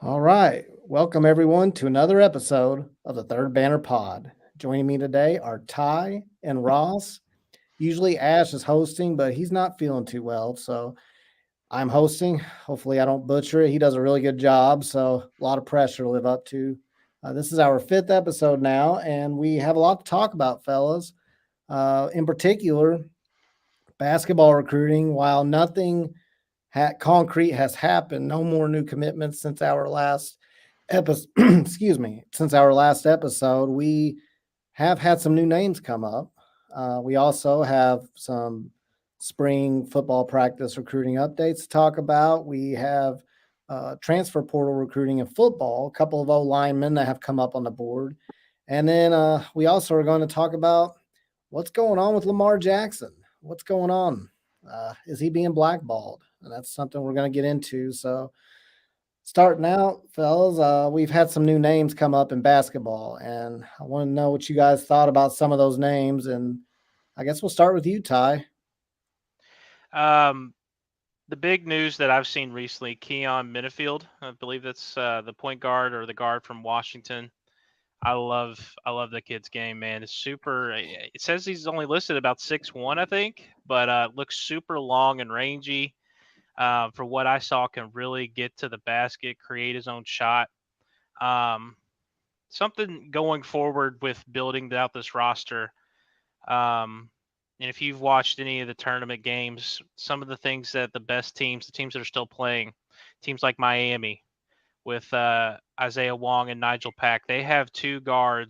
All right. Welcome, everyone, to another episode of the Third Banner Pod. Joining me today are Ty and Ross. Usually Ash is hosting, but he's not feeling too well. So I'm hosting. Hopefully, I don't butcher it. He does a really good job. So a lot of pressure to live up to. This is our fifth episode now, and we have a lot to talk about, fellas. In particular, basketball recruiting. While nothing concrete has happened, no more new commitments since our last episode. Excuse me, since our last episode, we have had some new names come up. We also have some spring football practice recruiting updates to talk about. We have transfer portal recruiting in football, a couple of O linemen that have come up on the board. And then we also are going to talk about what's going on with Lamar Jackson. What's going on? Is he being blackballed? And that's something we're going to get into. So, starting out, fellas, we've had some new names come up in basketball, and I want to know what you guys thought about some of those names. And I guess we'll start with you, Ty. The big news that I've seen recently, Keon Minifield, I believe that's the point guard or the guard from Washington. I love the kid's game, man. It's super. It says he's only listed about 6'1", I think, but looks super long and rangy. For what I saw, can really get to the basket, create his own shot. Something going forward with building out this roster. And if you've watched any of the tournament games, some of the things that the best teams, the teams that are still playing, teams like Miami with Isaiah Wong and Nigel Pack, they have two or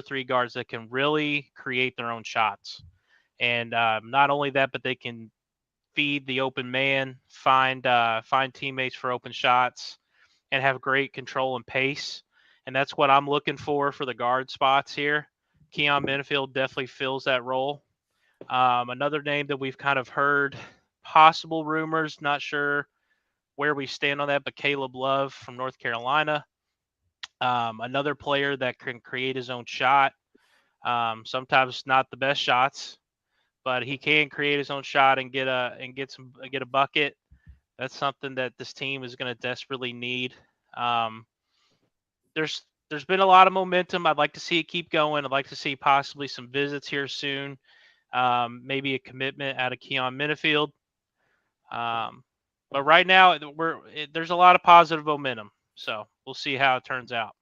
three guards that can really create their own shots. And not only that, but they can feed the open man, find teammates for open shots, and have great control and pace. And that's what I'm looking for the guard spots here. Keon Minifield definitely fills that role. Another name that we've kind of heard possible rumors, not sure where we stand on that, but Caleb Love from North Carolina. Another player that can create his own shot. Sometimes not the best shots, but he can create his own shot and get a bucket. That's something that this team is going to desperately need. There's been a lot of momentum. I'd like to see it keep going. I'd like to see possibly some visits here soon. Maybe a commitment out of Keon Minifield. But right now, there's a lot of positive momentum. So we'll see how it turns out.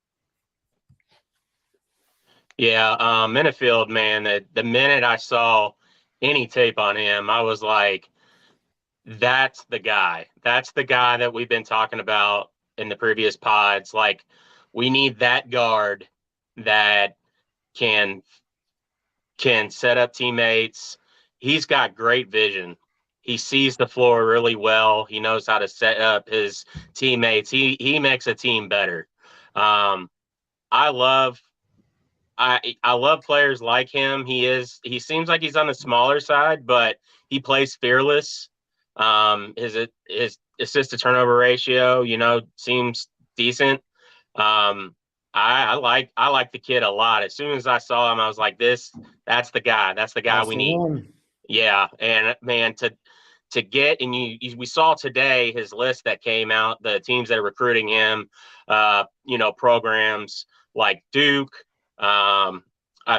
Yeah, Minifield, man, the minute I saw any tape on him, I was like, that's the guy. That's the guy that we've been talking about in the previous pods. Like, we need that guard that can set up teammates. He's got great vision. He sees the floor really well. He knows how to set up his teammates. He makes a team better. I love players like him. He seems like he's on the smaller side, but he plays fearless. His assist to turnover ratio, seems decent. I like the kid a lot. As soon as I saw him, I was like, that's the guy. That's the guy we need. One. Yeah. And man, to get, and we saw today his list that came out, the teams that are recruiting him, programs like Duke, I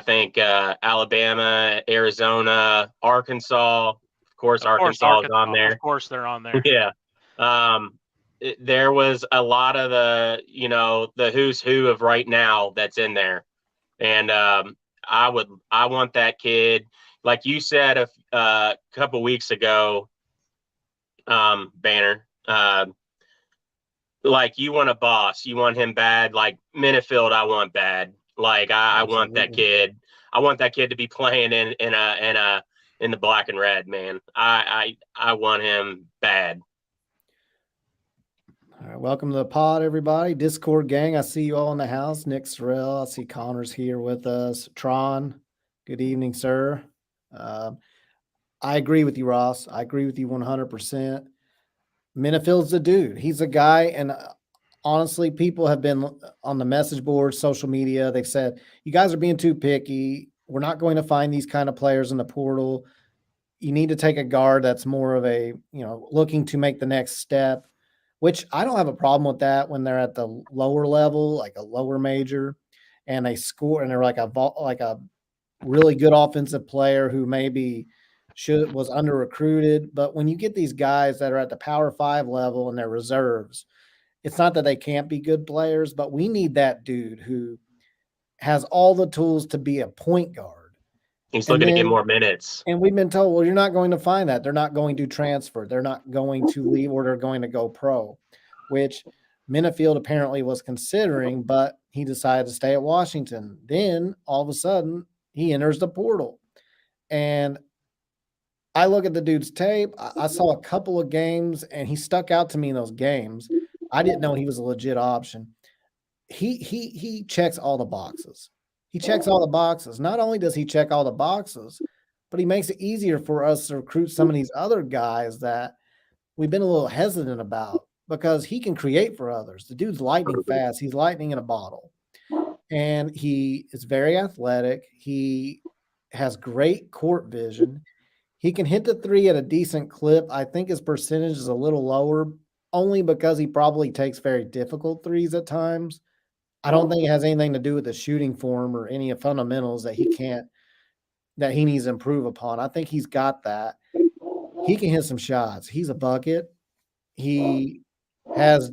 think Alabama, Arizona, Arkansas. Of course, Arkansas is on there. Of course, they're on there. Yeah. There was a lot of the who's who of right now that's in there. And I want that kid, like you said a couple weeks ago, Banner, like you want a boss, you want him bad, like Minifield I want bad. Like I want that kid. I want that kid to be playing in the black and red, man. I want him bad. All right, welcome to the pod, everybody. Discord gang, I see you all in the house. Nick Sorrell, I see Connor's here with us. Tron, good evening, sir. I agree with you, Ross. I agree with you 100%. Minifield's the dude. He's a guy, and honestly, people have been on the message board, social media. They've said, you guys are being too picky. We're not going to find these kind of players in the portal. you need to take a guard that's more of a, looking to make the next step, which I don't have a problem with that when they're at the lower level, like a lower major, and they score and they're like a really good offensive player who maybe was under recruited. But when you get these guys that are at the Power 5 level and they're reserves, it's not that they can't be good players, but we need that dude who has all the tools to be a point guard. He's And looking to get then more minutes. and we've been told, well, you're not going to find that. They're not going to transfer. They're not going to leave, or they're going to go pro, which Minifield apparently was considering, but he decided to stay at Washington. Then all of a sudden he enters the portal. And I look at the dude's tape. I saw a couple of games and he stuck out to me in those games. I didn't know he was a legit option. He checks all the boxes. He checks all the boxes. Not only does he check all the boxes, but he makes it easier for us to recruit some of these other guys that we've been a little hesitant about because he can create for others. The dude's lightning fast. He's lightning in a bottle. And he is very athletic. He has great court vision. He can hit the three at a decent clip. I think his percentage is a little lower only because he probably takes very difficult threes at times. I don't think it has anything to do with the shooting form or any fundamentals that he needs to improve upon. I think he's got that. He can hit some shots. He's a bucket. He has,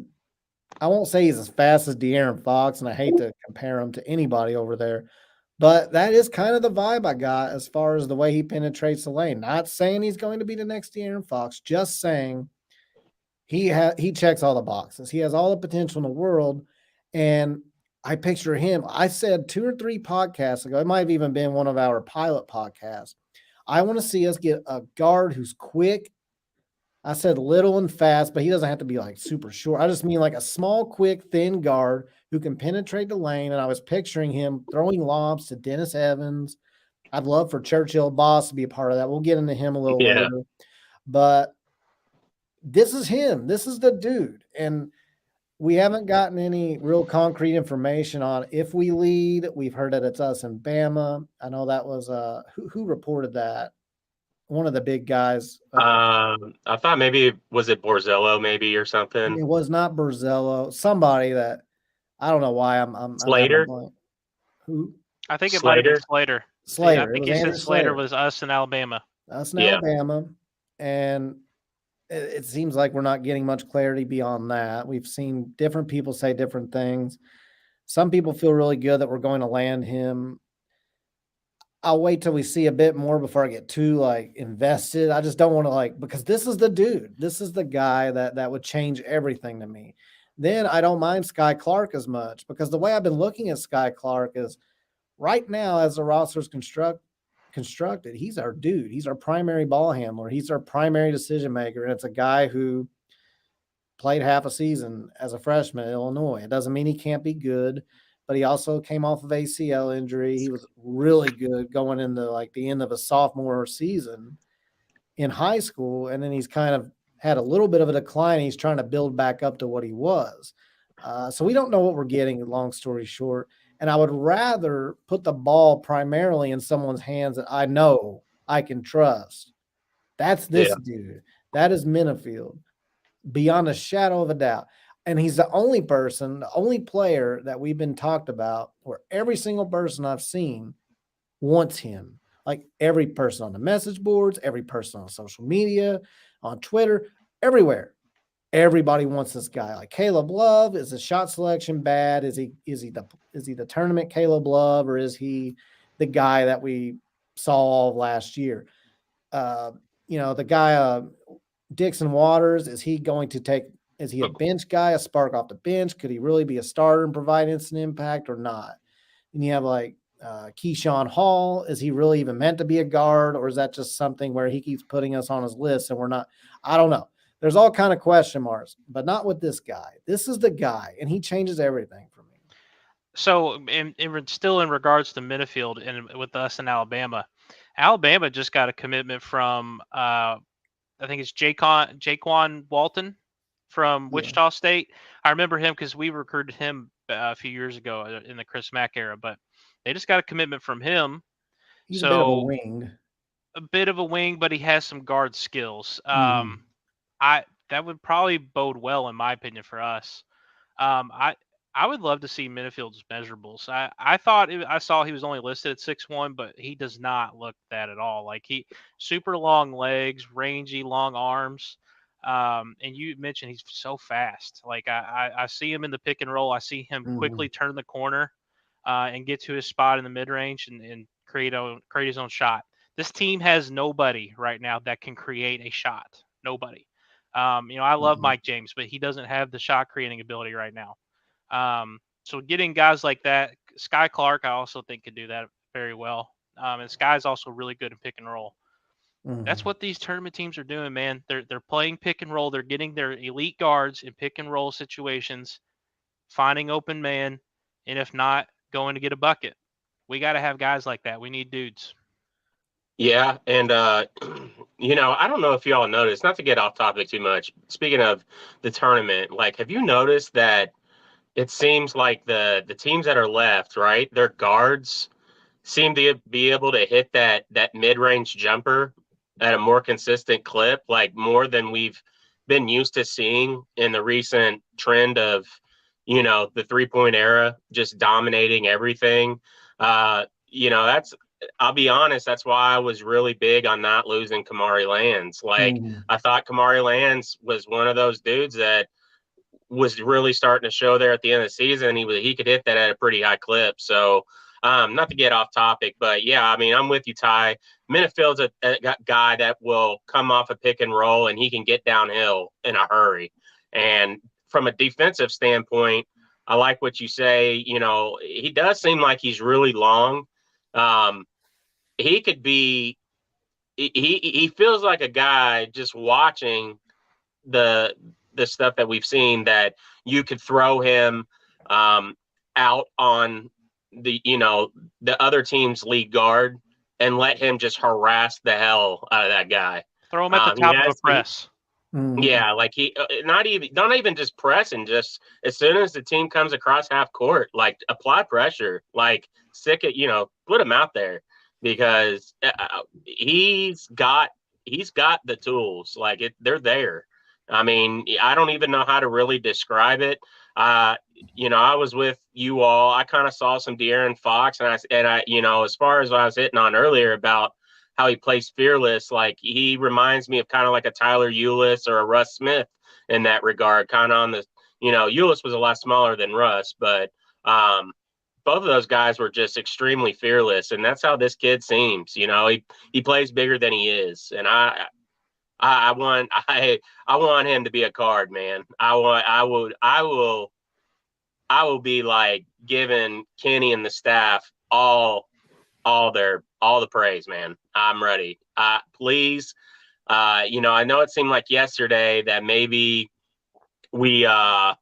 I won't say he's as fast as De'Aaron Fox, and I hate to compare him to anybody over there, but that is kind of the vibe I got as far as the way he penetrates the lane. Not saying he's going to be the next De'Aaron Fox, just saying he checks all the boxes. He has all the potential in the world, and I picture him. I said 2 or 3 podcasts ago, it might have even been one of our pilot podcasts. I want to see us get a guard who's quick. I said little and fast, but he doesn't have to be like super short. I just mean like a small, quick, thin guard who can penetrate the lane. And I was picturing him throwing lobs to Dennis Evans. I'd love for Churchill Boss to be a part of that. We'll get into him a little later. But this is him. This is the dude. And we haven't gotten any real concrete information on if we lead. We've heard that it's us and Bama. I know that was who reported that? One of the big guys. I thought maybe was it Borzello maybe or something. It was not Borzello. Somebody that I don't know why I'm Slater. Who? I think it might have been Slater. Slater. I think he said Slater was us in Alabama. Us in Alabama, and it seems like we're not getting much clarity beyond that. We've seen different people say different things. Some people feel really good that we're going to land him. I'll wait till we see a bit more before I get too invested. I just don't want to because this is the dude. This is the guy that would change everything to me. Then I don't mind Sky Clark as much because the way I've been looking at Sky Clark is right now as the roster's constructed, he's our dude. He's our primary ball handler. He's our primary decision maker. And it's a guy who played half a season as a freshman at Illinois. It doesn't mean he can't be good, but he also came off of ACL injury. He was really good going into the end of a sophomore season in high school. And then he's kind of had a little bit of a decline. He's trying to build back up to what he was. So we don't know what we're getting, long story short. And I would rather put the ball primarily in someone's hands that I know I can trust. That's this dude. That is Minifield, beyond a shadow of a doubt. And he's the only player that we've been talked about where every single person I've seen wants him. Like every person on the message boards, every person on social media, on Twitter, everywhere. Everybody wants this guy. Like Caleb Love, is his shot selection bad? Is he the tournament Caleb Love, or is he the guy that we saw all of last year? The guy Dixon Waters, is he a bench guy, a spark off the bench? Could he really be a starter and provide instant impact or not? And you have Keyshawn Hall, is he really even meant to be a guard, or is that just something where he keeps putting us on his list and we're not? I don't know. There's all kind of question marks, but not with this guy. This is the guy, and he changes everything for me. So, still in regards to Minifield and with us in Alabama just got a commitment from I think it's Jaquan Walton from Wichita State. I remember him because we recruited him a few years ago in the Chris Mack era, but they just got a commitment from him. He's a bit of a wing. a bit of a wing, but he has some guard skills. Mhm. That would probably bode well, in my opinion, for us. Um, I I would love to see Minifield's measurables. I saw he was only listed at 6'1", but he does not look that at all. Like he super long legs, rangy, long arms. And you mentioned he's so fast. Like I see him in the pick and roll. I see him quickly Mhm. turn the corner and get to his spot in the mid range and create his own shot. This team has nobody right now that can create a shot. Nobody. I love Mhm. Mike James, but he doesn't have the shot creating ability right now. So getting guys like that, Sky Clark, I also think could do that very well. And Sky's also really good in pick and roll. That's Mhm. what these tournament teams are doing, man. They're playing pick and roll. They're getting their elite guards in pick and roll situations, finding open man, and if not, going to get a bucket. We got to have guys like that. We need dudes. Yeah, and I don't know if y'all noticed, not to get off topic too much. Speaking of the tournament, like, have you noticed that it seems like the teams that are left, right, their guards seem to be able to hit that mid-range jumper at a more consistent clip, like more than we've been used to seeing in the recent trend of, the three-point era just dominating everything. That's I'll be honest, that's why I was really big on not losing Kamari Lands. Like Mhm. I thought Kamari Lands was one of those dudes that was really starting to show there at the end of the season. He could hit that at a pretty high clip. So, not to get off topic, but yeah, I mean, I'm with you, Ty. Minifield's a guy that will come off a pick and roll, and he can get downhill in a hurry. And from a defensive standpoint, I like what you say. He does seem like he's really long. Um, he could be. He feels like a guy just watching the the stuff that we've seen that you could throw him um, out on the other team's lead guard and let him just harass the hell out of that guy. Throw them at the He top of a has, press. Mhm. yeah, like he not even just pressing, just as soon as the team comes across half court, like apply pressure, like stick it, put him out there because he's got the tools, like they're there. I mean, I don't even know how to really describe it. Uh, I was with you all. I kind of saw some De'Aaron Fox, and I, as far as what I was hitting on earlier about how he plays fearless. Like he reminds me of kind of like a Tyler Eulis or a Russ Smith in that regard. Kind of on the, Eulis was a lot smaller than Russ, but both of those guys were just extremely fearless, and that's how this kid seems. He plays bigger than he is, and I want him to be a card, man. I will be like giving Kenny and the staff all the praise, man. I'm ready. Please, I know it seemed like yesterday that maybe we um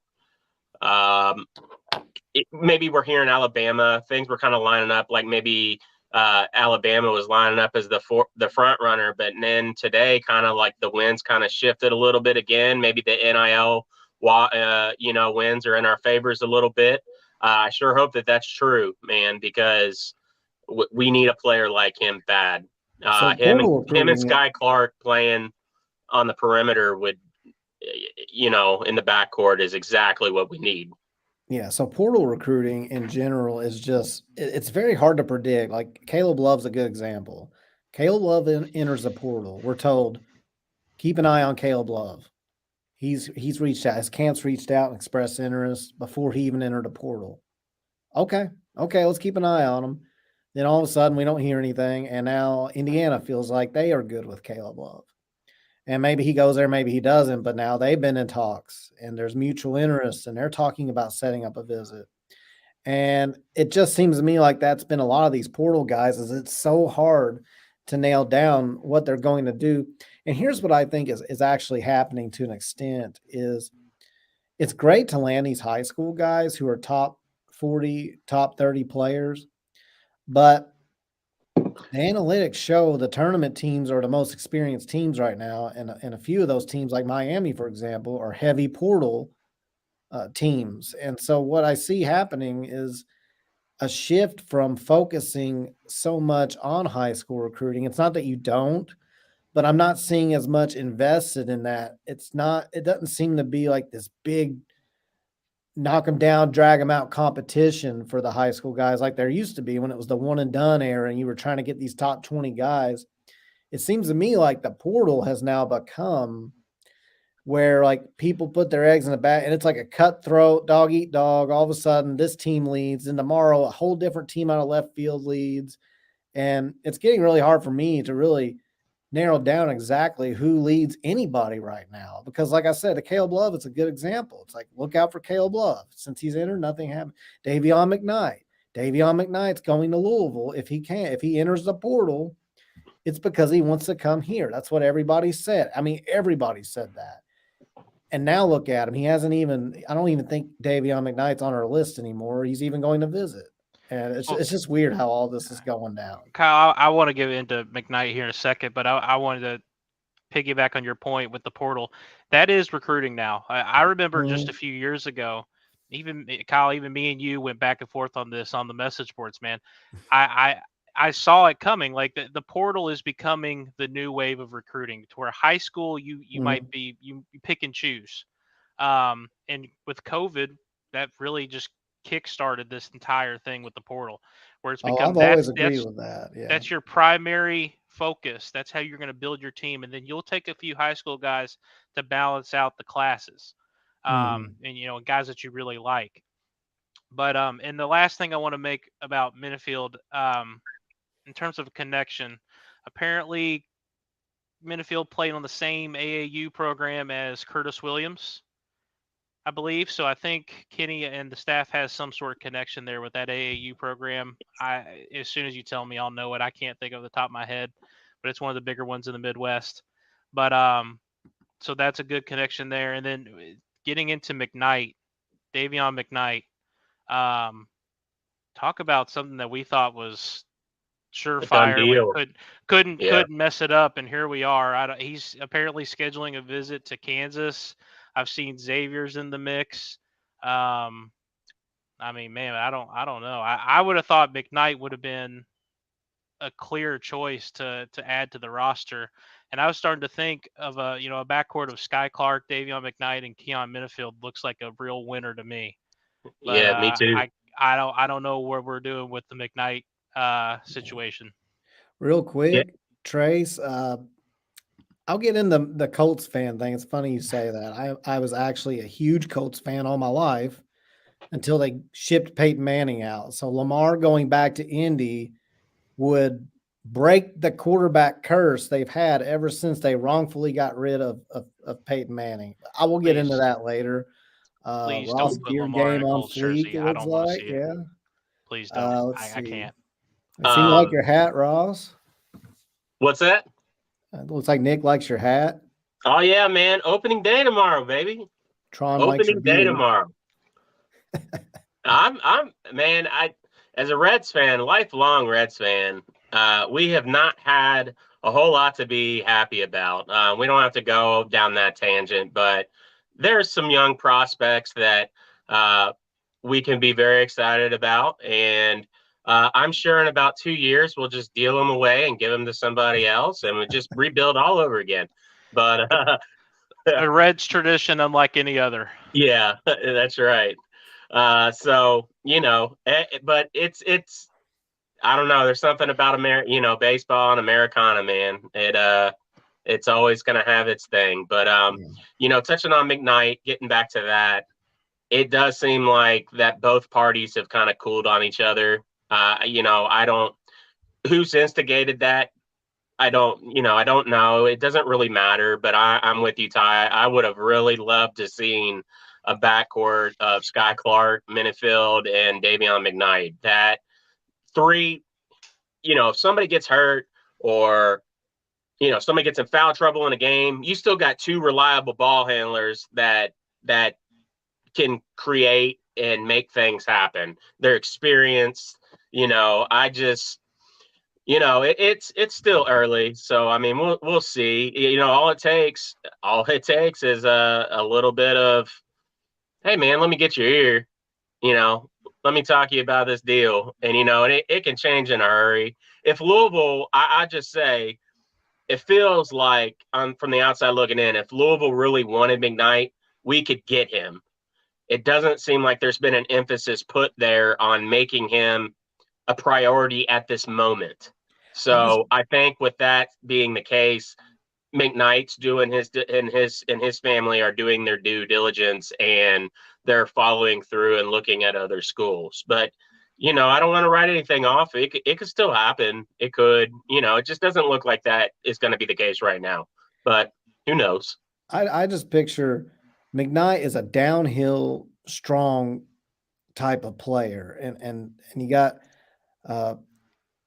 maybe we're here in Alabama. Things were kind of lining up like maybe Alabama was lining up as the front runner, but then today kind of like the winds kind of shifted a little bit again. Maybe the NIL wins are in our favors a little bit. I sure hope that that's true, man, because we need a player like him bad. So Him and portal him and recruiting, Sky Clark playing on the perimeter would, in the backcourt is exactly what we need. yeah. So portal recruiting in general is just it's very hard to predict. Like Caleb Love's a good example. Caleb Love enters the portal. We're told keep an eye on Caleb Love. He's reached out. His camp's reached out and expressed interest before he even entered the portal. Okay, okay, let's keep an eye on him. Then all of a sudden we don't hear anything, and now Indiana feels like they are good with Caleb Love. And maybe he goes there, maybe he doesn't, but now they've been in talks and there's mutual interest and they're talking about setting up a visit. And it just seems to me like that's been a lot of these portal guys is it's so hard to nail down what they're going to do. And here's what I think is actually happening to an extent is it's great to land these high school guys who are top 40, top 30 players, but the analytics show the tournament teams are the most experienced teams right now, and a few of those teams, like Miami, for example, are heavy portal teams. And so what I see happening is a shift from focusing so much on high school recruiting. It's not that you don't, but I'm not seeing as much invested in that. It doesn't seem to be like this big knock them down, drag them out competition for the high school guys like there used to be when it was the one and done era and you were trying to get these top 20 guys. It seems to me like the portal has now become where like people put their eggs in the bag and it's like a cutthroat dog eat dog. All of a sudden this team leads and tomorrow a whole different team out of left field leads. And it's getting really hard for me to really narrow down exactly who leads anybody right now. Because like I said, the Caleb Love is a good example. It's like, look out for Caleb Love. Since he's entered, nothing happened. Davion McKnight. Davion McKnight's going to Louisville if he can. If he enters the portal, it's because he wants to come here. That's what everybody said. I mean, everybody said that. And now look at him. He hasn't even, I don't even think Davion McKnight's on our list anymore. He's even going to visit. And it's just weird how all this is going down. Kyle, I want to get into McKnight here in a second, but I wanted to piggyback on your point with the portal. That is recruiting now. I remember just a few years ago, even Kyle, even me and you went back and forth on this on the message boards, man. I saw it coming. Like the portal is becoming the new wave of recruiting to where high school you might be you pick and choose. And with COVID, that really just kick-started this entire thing with the portal, where it's become I've always agreed with that. Yeah, that's your primary focus. That's how you're going to build your team, and then you'll take a few high school guys to balance out the classes, and guys that you really like. But and the last thing I want to make about Minifield, in terms of a connection, apparently Minifield played on the same AAU program as Curtis Williams, I believe. So I think Kenny and the staff has some sort of connection there with that AAU program. As soon as you tell me, I'll know it. I can't think of the top of my head, but it's one of the bigger ones in the Midwest. But so that's a good connection there. And then getting into McKnight, Davion McKnight, talk about something that we thought was surefire. We couldn't mess it up, and here we are. He's apparently scheduling a visit to Kansas. I've seen Xavier's in the mix. I mean, man, I don't know. I would have thought McKnight would have been a clear choice to add to the roster. And I was starting to think of a backcourt of Sky Clark, Davion McKnight, and Keon Minifield looks like a real winner to me. But, yeah, me too. I don't know what we're doing with the McKnight situation. Real quick, Trace, I'll get into the Colts fan thing. It's funny you say that. I was actually a huge Colts fan all my life until they shipped Peyton Manning out. So Lamar going back to Indy would break the quarterback curse they've had ever since they wrongfully got rid of Peyton Manning. I will get into that later. Please Ross don't put gear Lamar game in a on Colts fleek, jersey. it I looks don't want to like. see it. Yeah. Please don't. I can't. It seems like your hat, Ross. What's that? It looks like Nick likes your hat. Oh yeah, man! Opening day tomorrow, baby. Tron likes your opening day beard. tomorrow. I'm man. As a Reds fan, lifelong Reds fan, we have not had a whole lot to be happy about. We don't have to go down that tangent, but there's some young prospects that we can be very excited about, and I'm sure in about 2 years we'll just deal them away and give them to somebody else, and we'll just rebuild all over again. But a Reds tradition unlike any other. Yeah, that's right. So but it's I don't know. There's something about baseball and Americana, man. It's always going to have its thing. But touching on McKnight, getting back to that, it does seem like that both parties have kind of cooled on each other. I don't who's instigated that. I don't know. It doesn't really matter, but I'm with you, Ty. I would have really loved to seen a backcourt of Sky Clark, Minifield, and Davion McKnight. That three, if somebody gets hurt or, somebody gets in foul trouble in a game, you still got two reliable ball handlers that can create and make things happen. They're experienced. It's still early, so I mean we'll see. All it takes is a little bit of, hey man, let me get your ear. let me talk to you about this deal. And, and it can change in a hurry. If Louisville, I just say, it feels like, from the outside looking in, if Louisville really wanted McKnight, we could get him. It doesn't seem like there's been an emphasis put there on making him a priority at this moment. So I think with that being the case, McKnight's doing his family are doing their due diligence, and they're following through and looking at other schools. But I don't want to write anything off. It could still happen. It could. It just doesn't look like that is going to be the case right now. But who knows? I just picture McKnight is a downhill strong type of player, and you got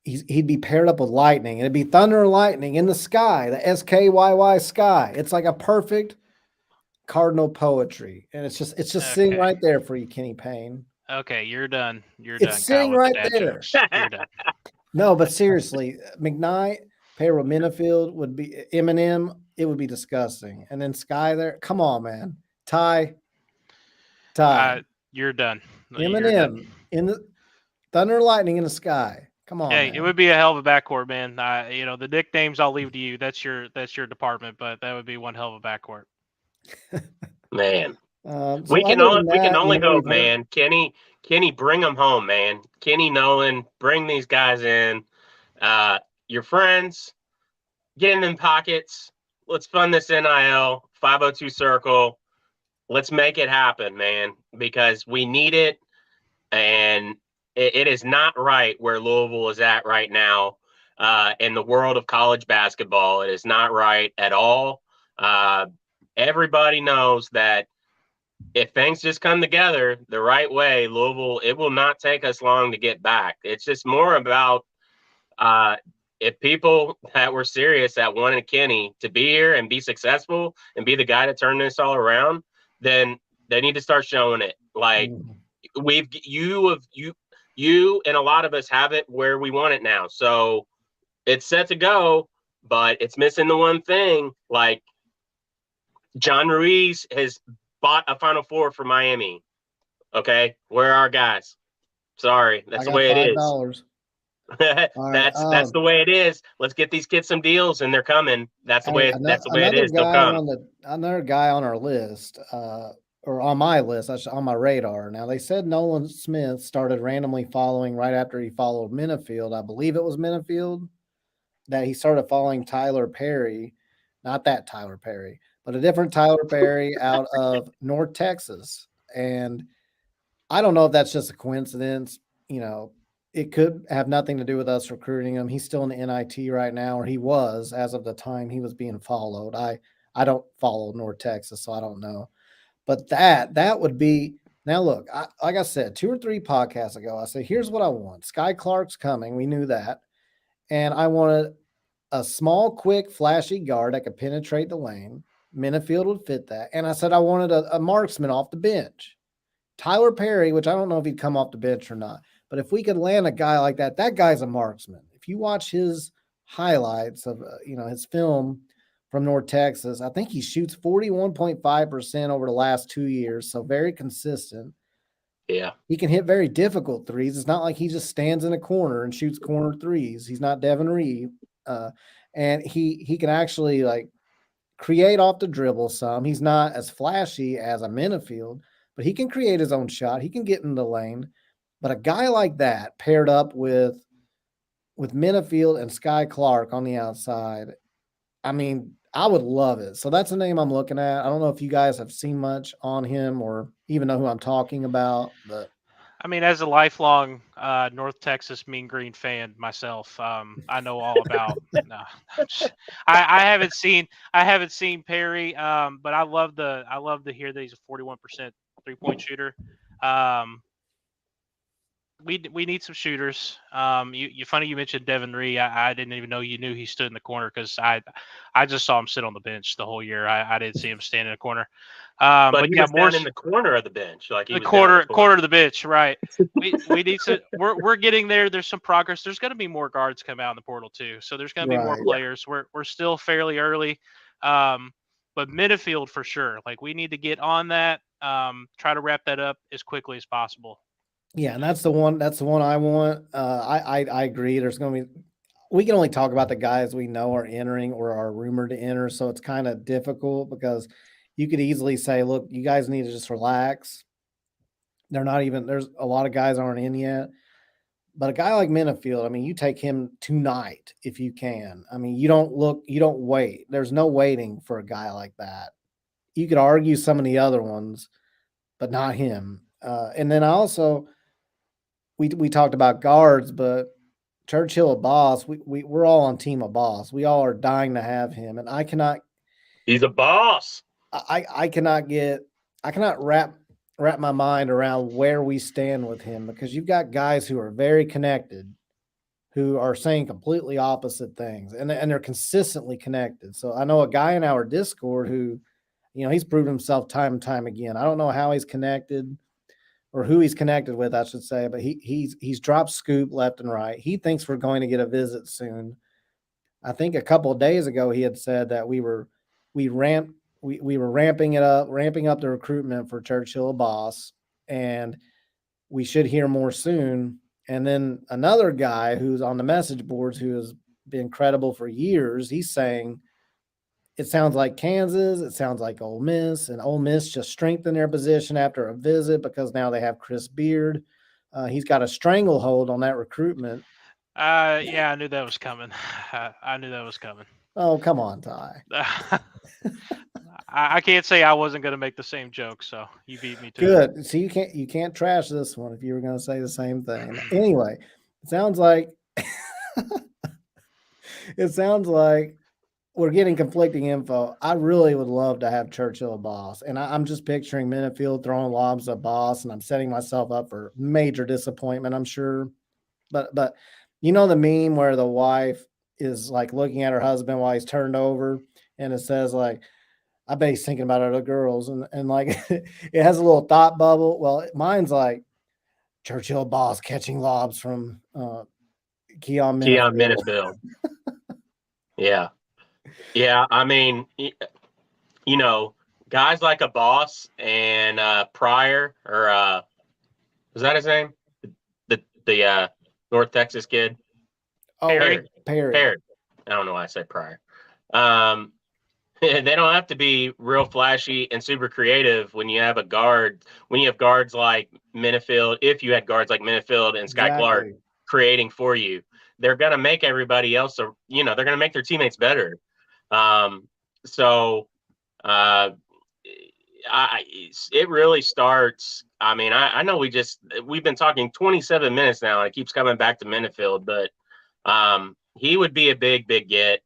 he'd be paired up with lightning. It'd be thunder and lightning in the sky, the SKYY sky. It's like a perfect cardinal poetry, and it's just sitting right there for you, Kenny Payne. Okay, you're done. It's done. sitting right there. Jokes. You're done. No, but seriously, McKnight paired with Minifield would be Eminem. It would be disgusting. And then Sky there. Come on, man. Ty. You're done. Eminem in the thunder and lightning in the sky. Come on. Hey, man. It would be a hell of a backcourt, man. The nicknames I'll leave to you. That's your department, but that would be one hell of a backcourt. Man. So we can only hope, man. Kenny, bring them home, man. Kenny Nolan, bring these guys in. Your friends, get in them pockets. Let's fund this NIL 502 circle. Let's make it happen, man, because we need it. And it is not right where Louisville is at right now in the world of college basketball. It is not right at all. Everybody knows that if things just come together the right way, Louisville, it will not take us long to get back. It's just more about if people that were serious that wanted Kenny to be here and be successful and be the guy to turn this all around, then they need to start showing it. Like you and a lot of us have it where we want it now. So it's set to go, but it's missing the one thing. Like John Ruiz has bought a Final Four for Miami. Okay, where are our guys? Sorry, that's the way it is. That's the way it is. Let's get these kids some deals, and they're coming. That's the way it is. They'll come. Another guy on our list, or on my list, on my radar. Now they said Nolan Smith started randomly following right after he followed Minifield. I believe it was Minifield that he started following Tyler Perry, not that Tyler Perry, but a different Tyler Perry out of North Texas. And I don't know if that's just a coincidence. It could have nothing to do with us recruiting him. He's still in the NIT right now, or he was as of the time he was being followed. I don't follow North Texas, so I don't know. But that would be – now, look, like I said, 2 or 3 podcasts ago, I said, here's what I want. Sky Clark's coming. We knew that. And I wanted a small, quick, flashy guard that could penetrate the lane. Minifield would fit that. And I said I wanted a marksman off the bench. Tyler Perry, which I don't know if he'd come off the bench or not. But if we could land a guy like that, that guy's a marksman. If you watch his highlights of, his film from North Texas, I think he shoots 41.5% over the last 2 years. So very consistent. Yeah. He can hit very difficult threes. It's not like he just stands in a corner and shoots corner threes. He's not Devin Reed. And he can actually create off the dribble some. He's not as flashy as a Minifield, but he can create his own shot. He can get in the lane. But a guy like that paired up with Minifield and Sky Clark on the outside, I mean, I would love it. So that's a name I'm looking at. I don't know if you guys have seen much on him or even know who I'm talking about. But I mean, as a lifelong North Texas Mean Green fan myself, I know all about. I haven't seen Perry, but I love to hear that he's a 41% 3-point shooter. We need some shooters. Funny you mentioned Devin Reed. I didn't even know you knew he stood in the corner because I just saw him sit on the bench the whole year. I didn't see him stand in the corner. But he was down in the corner of the bench, corner of the bench, right? We need to. We're getting there. There's some progress. There's going to be more guards come out in the portal too. So there's going to be more players. We're still fairly early, but Minifield for sure. We need to get on that. Try to wrap that up as quickly as possible. Yeah, and that's the one. That's the one I want. I agree. There's going to be. We can only talk about the guys we know are entering or are rumored to enter, so it's kind of difficult because you could easily say, "Look, you guys need to just relax." They're not even. There's a lot of guys aren't in yet, but a guy like Minifield, I mean, you take him tonight if you can. I mean, you don't look. You don't wait. There's no waiting for a guy like that. You could argue some of the other ones, but not him. And then I also we talked about guards, but Churchill Boss, we're all on team of Boss. We all are dying to have him, and He's a boss. I cannot wrap my mind around where we stand with him because you've got guys who are very connected, who are saying completely opposite things, and they're consistently connected. So I know a guy in our Discord who, he's proved himself time and time again. I don't know how he's connected or who he's connected with, I should say, but he's dropped scoop left and right. He thinks we're going to get a visit soon. I think a couple of days ago he had said that we were ramping up the recruitment for Churchill Boss, and we should hear more soon. And then another guy who's on the message boards who has been credible for years, he's saying it sounds like Kansas, it sounds like Ole Miss, and Ole Miss just strengthened their position after a visit because now they have Chris Beard. He's got a stranglehold on that recruitment. Yeah, I knew that was coming. I knew that was coming. Oh, come on, Ty. I can't say I wasn't going to make the same joke, so you beat me to it. Good. So you can't trash this one if you were going to say the same thing. Anyway, it sounds like we're getting conflicting info. I really would love to have Churchill Boss, and I'm just picturing Minifield throwing lobs at Boss, and I'm setting myself up for major disappointment, I'm sure. But you know the meme where the wife is like looking at her husband while he's turned over, and it says like, I bet he's thinking about other girls, and like it has a little thought bubble. Well, mine's like Churchill Boss catching lobs from Keon Minifield. Yeah. Yeah. I mean, guys like a Boss and Pryor, or was that his name? The North Texas kid? Oh, Perry. I don't know why I said Pryor. They don't have to be real flashy and super creative when you have guards like Minifield, if you had guards like Minifield and Sky Clark creating for you. They're going to make everybody else, they're going to make their teammates better. It really starts. I mean, I know we've been talking 27 minutes now, and it keeps coming back to Minifield, but he would be a big get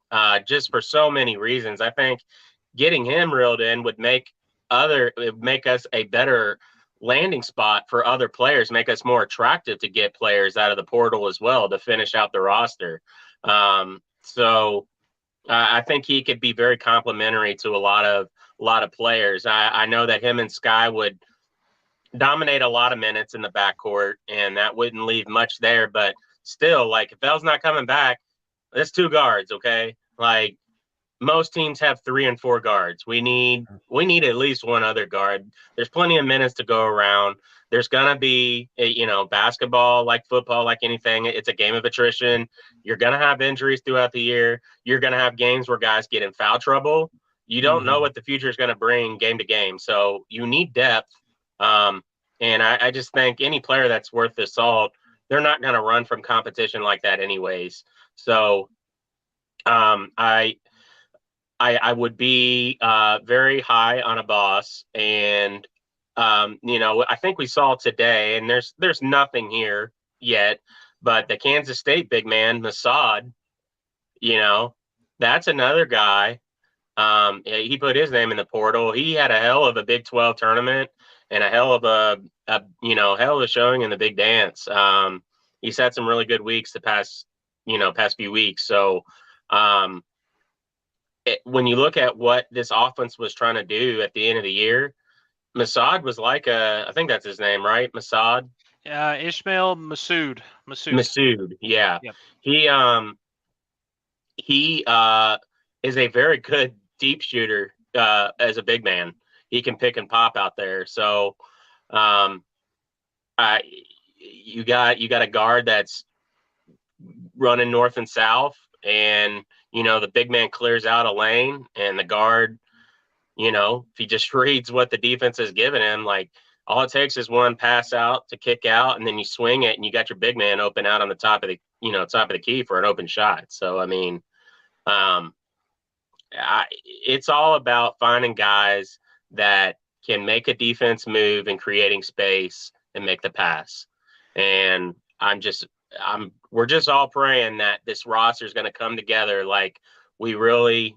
just for so many reasons. I think getting him reeled in would make us a better landing spot for other players, make us more attractive to get players out of the portal as well to finish out the roster. So I think he could be very complimentary to a lot of players. I know that him and Sky would dominate a lot of minutes in the backcourt, and that wouldn't leave much there. But still, like, if Bell's not coming back, that's two guards, okay? Like, most teams have 3 and 4 guards. We need at least one other guard. There's plenty of minutes to go around. There's gonna be, basketball, like football, like anything. It's a game of attrition. You're gonna have injuries throughout the year. You're gonna have games where guys get in foul trouble. You don't know what the future is gonna bring game to game. So you need depth. And I just think any player that's worth the salt, they're not gonna run from competition like that anyways. So I would be very high on a Boss, and I think we saw today, and there's nothing here yet, but the Kansas State big man Masad, that's another guy. He put his name in the portal. He had a hell of a Big 12 tournament and a hell of a showing in the Big Dance. He's had some really good weeks the past few weeks. So when you look at what this offense was trying to do at the end of the year, Masad was like I think that's his name, right? Masad? Ishmael Masood. Yeah. Yep. He is a very good deep shooter as a big man. He can pick and pop out there. So you got a guard that's running north and south, and the big man clears out a lane, and the guard, if he just reads what the defense has given him, like all it takes is one pass out to kick out, and then you swing it, and you got your big man open out on the top of the key for an open shot. So I mean, it's all about finding guys that can make a defense move and creating space and make the pass. And we're just all praying that this roster is going to come together like we really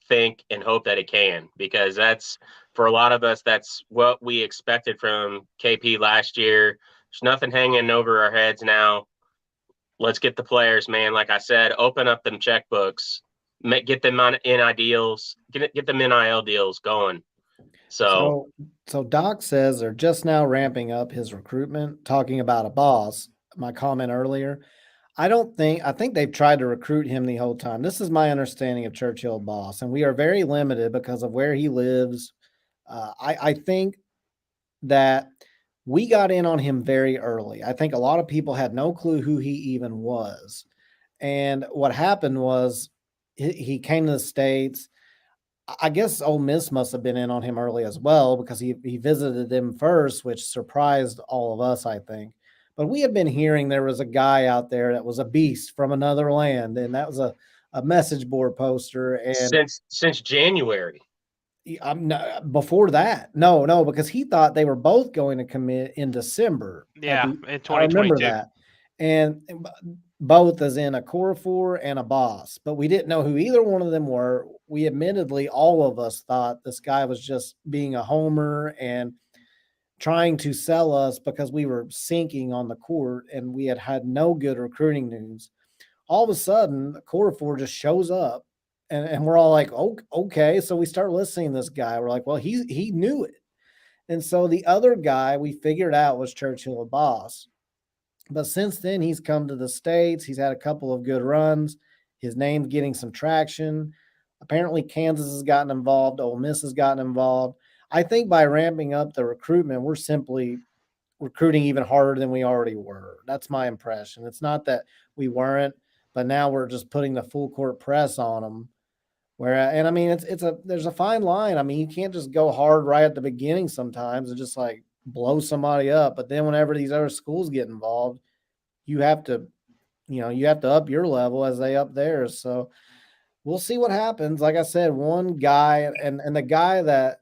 think and hope that it can, because that's, for a lot of us, that's what we expected from KP last year. There's nothing hanging over our heads now. Let's get the players, man. Like I said, open up them checkbooks, get them on NIL deals, get them NIL deals going. So Doc says they're just now ramping up his recruitment, talking about a boss. My comment earlier, I think they've tried to recruit him the whole time. This is my understanding of Churchill Boss, and we are very limited because of where he lives. I think that we got in on him very early. I think a lot of people had no clue who he even was. And what happened was he came to the States. I guess Ole Miss must have been in on him early as well, because he visited them first, which surprised all of us, I think. But we had been hearing there was a guy out there that was a beast from another land, and that was a message board poster. And since January. I'm not, before that, no, because he thought they were both going to commit in December. Yeah, in 2022. I remember that. And both as in a Corafor and a boss, but we didn't know who either one of them were. We admittedly, all of us thought this guy was just being a homer and trying to sell us because we were sinking on the court and we had no good recruiting news. All of a sudden, Corafor just shows up, and we're all like, oh, okay. So we start listening to this guy. We're like, well, he knew it. And so the other guy we figured out was Churchill Boss. But since then, he's come to the States. He's had a couple of good runs. His name's getting some traction. Apparently, Kansas has gotten involved. Ole Miss has gotten involved. I think by ramping up the recruitment, we're simply recruiting even harder than we already were. That's my impression. It's not that we weren't, but now we're just putting the full court press on them. And I mean, there's a fine line. I mean, you can't just go hard right at the beginning sometimes and just like blow somebody up. But then whenever these other schools get involved, you have to up your level as they up theirs. So we'll see what happens. Like I said, one guy, and the guy that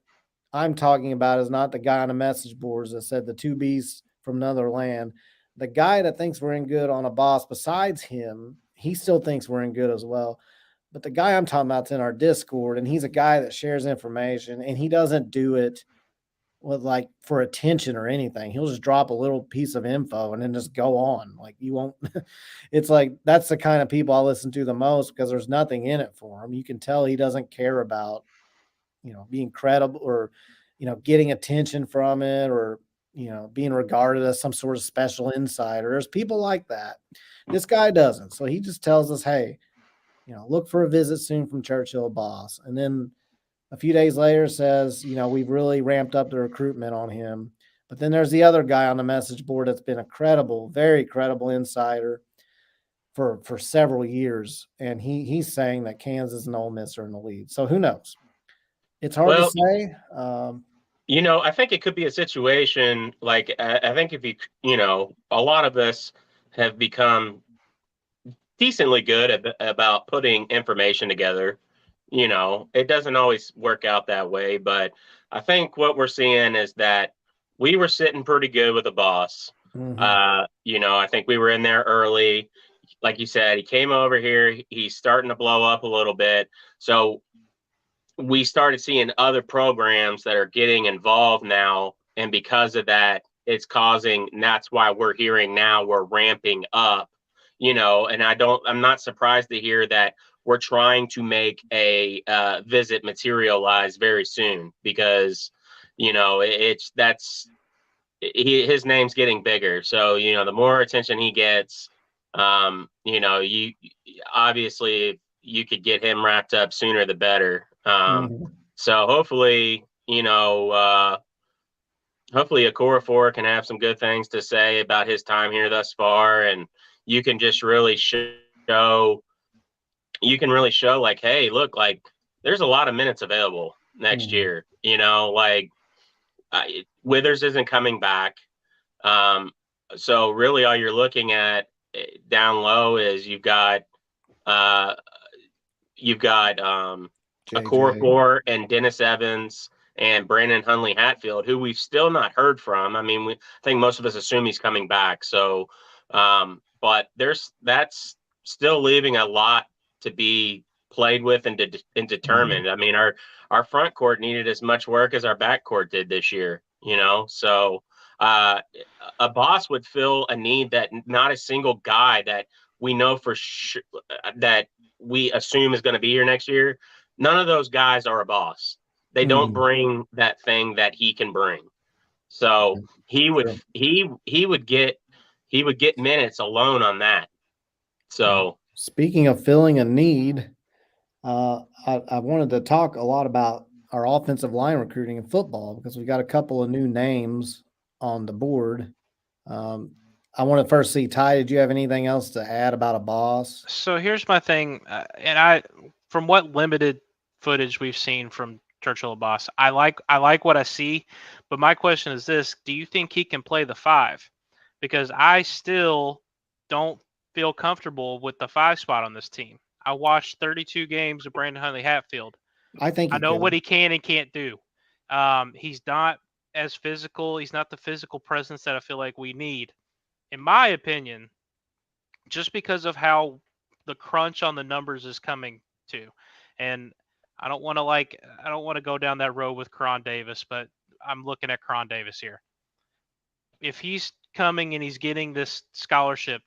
I'm talking about is not the guy on the message boards that said the two beasts from another land. The guy that thinks we're in good on a boss besides him, he still thinks we're in good as well. But the guy I'm talking about is in our Discord, and he's a guy that shares information, and he doesn't do it with like for attention or anything. He'll just drop a little piece of info and then just go on. Like you won't, it's like, that's the kind of people I listen to the most because there's nothing in it for him. You can tell he doesn't care about, being credible or, getting attention from it or, being regarded as some sort of special insider. There's people like that. This guy doesn't. So he just tells us, hey, look for a visit soon from Churchill Boss. And then a few days later says, we've really ramped up the recruitment on him. But then there's the other guy on the message board that's been a very credible insider for several years. And he's saying that Kansas and Ole Miss are in the lead. So who knows? It's hard to say. I think it could be a situation like, I think if a lot of us have become decently good about putting information together. It doesn't always work out that way, but I think what we're seeing is that we were sitting pretty good with the boss. Mm-hmm. I think we were in there early. Like you said, he came over here. He's starting to blow up a little bit. So we started seeing other programs that are getting involved now. And because of that, and that's why we're hearing now we're ramping up. And I'm not surprised to hear that we're trying to make a visit materialize very soon because, his name's getting bigger. So, the more attention he gets, you obviously you could get him wrapped up sooner the better. So hopefully hopefully Okorafor can have some good things to say about his time here thus far, and you can just really show like, hey, look, like there's a lot of minutes available next year. Like Withers isn't coming back. So really all you're looking at down low is you've got Okorafor and Dennis Evans and Brandon Hundley Hatfield, who we've still not heard from. I mean, I think most of us assume he's coming back. So, but that's still leaving a lot to be played with and determined. I mean, our front court needed as much work as our back court did this year, so a boss would fill a need that not a single guy that we know for sure that we assume is going to be here next year. None of those guys are a boss. They don't bring that thing that he can bring. So he would get minutes alone on that. So speaking of filling a need, I wanted to talk a lot about our offensive line recruiting in football because we got a couple of new names on the board. I want to first see, Ty, did you have anything else to add about a boss? So here's my thing, and from what limited footage we've seen from Churchill Abbas, I like what I see, but my question is this: do you think he can play the 5? Because I still don't feel comfortable with the 5 spot on this team. I watched 32 games of Brandon Hundley Hatfield. I think I know what he can and can't do. He's not as physical. He's not the physical presence that I feel like we need. In my opinion, just because of how the crunch on the numbers is coming to. And I don't want to go down that road with Karan Davis, but I'm looking at Karan Davis here. If he's coming and he's getting this scholarship,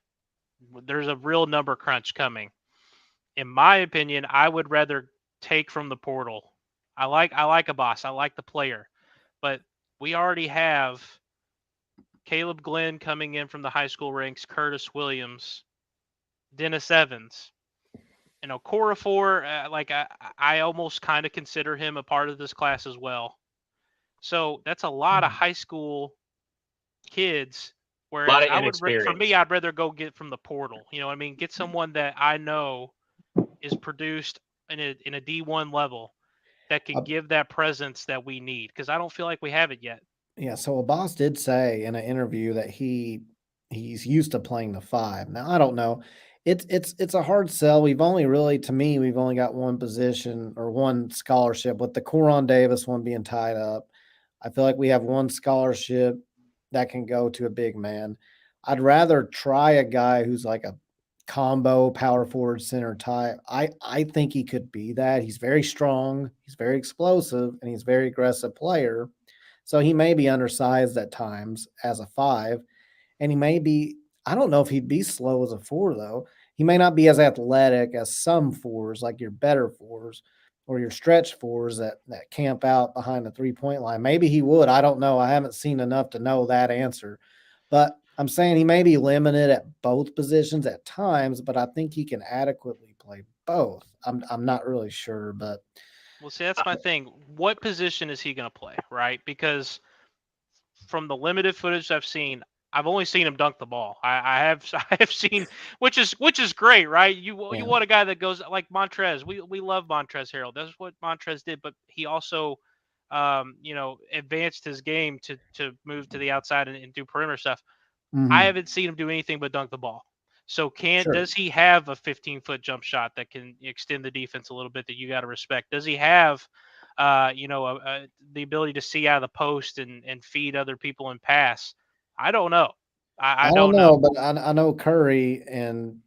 there's a real number crunch coming. In my opinion, I would rather take from the portal. I like Abbas. I like the player, but we already have Caleb Glenn coming in from the high school ranks, Curtis Williams, Dennis Evans, and Okorafor. I almost kind of consider him a part of this class as well. So that's a lot of high school kids. Whereas for me, I'd rather go get from the portal. You know what I mean? Get someone that I know is produced in a D1 level that can give that presence that we need, because I don't feel like we have it yet. Yeah, so Abbas did say in an interview that he's used to playing the 5. Now I don't know. It's a hard sell. We've only got one position or one scholarship, with the Karan Davis one being tied up. I feel like we have one scholarship that can go to a big man. I'd rather try a guy who's like a combo power forward center type. I think he could be that. He's very strong, he's very explosive, and he's a very aggressive player. So he may be undersized at times as a 5, and he may be, I don't know if he'd be slow as a 4 though. He may not be as athletic as some 4s, like your better 4s or your stretch 4s that camp out behind the 3-point line. Maybe he would. I don't know. I haven't seen enough to know that answer. But I'm saying he may be limited at both positions at times, but I think he can adequately play both. I'm not really sure, but well, see, that's my thing. What position is he going to play, right? Because from the limited footage I've seen, I've only seen him dunk the ball. I have seen, which is great, right? You want a guy that goes like Montrez. We love Montrez Harrell. That's what Montrez did, but he also, advanced his game to move to the outside and do perimeter stuff. I haven't seen him do anything but dunk the ball. So does he have a 15-foot jump shot that can extend the defense a little bit that you got to respect? Does he have, the ability to see out of the post and feed other people and pass? I don't know. I don't know. But I know Curry and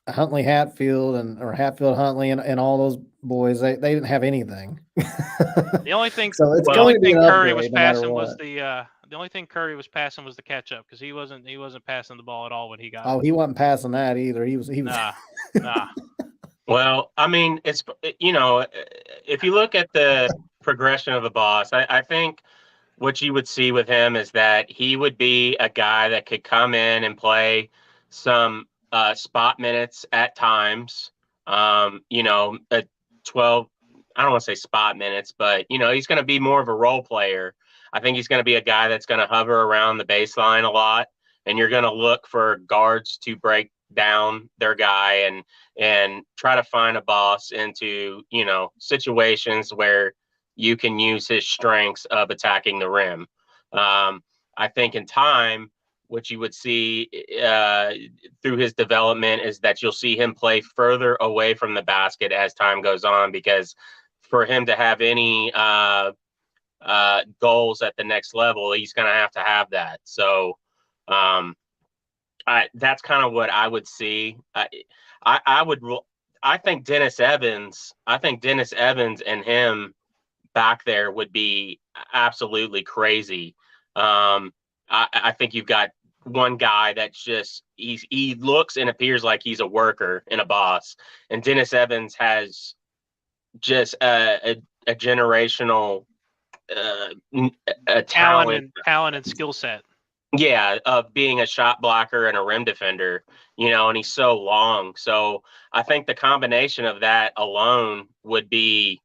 Huntley Hatfield or Hatfield Huntley and all those boys, they didn't have anything. The only thing Curry was passing was the only thing Curry was passing was the catch up, because he wasn't passing the ball at all when he got it. He wasn't passing that either. He was nah. Well, I mean, it's, if you look at the progression of Abbas, I think what you would see with him is that he would be a guy that could come in and play some spot minutes at times. 12, I don't want to say spot minutes, but he's going to be more of a role player. I think he's going to be a guy that's going to hover around the baseline a lot, and you're going to look for guards to break down their guy and try to find a boss into, situations where you can use his strengths of attacking the rim. I think in time, what you would see through his development is that you'll see him play further away from the basket as time goes on, because for him to have any goals at the next level, he's going to have that. So that's kind of what I would see. I think Dennis Evans and him back there would be absolutely crazy. I think you've got one guy that's just he looks and appears like he's a worker and a boss, and Dennis Evans has just a generational a talent and skill set. Yeah, of being a shot blocker and a rim defender, and he's so long. So I think the combination of that alone would be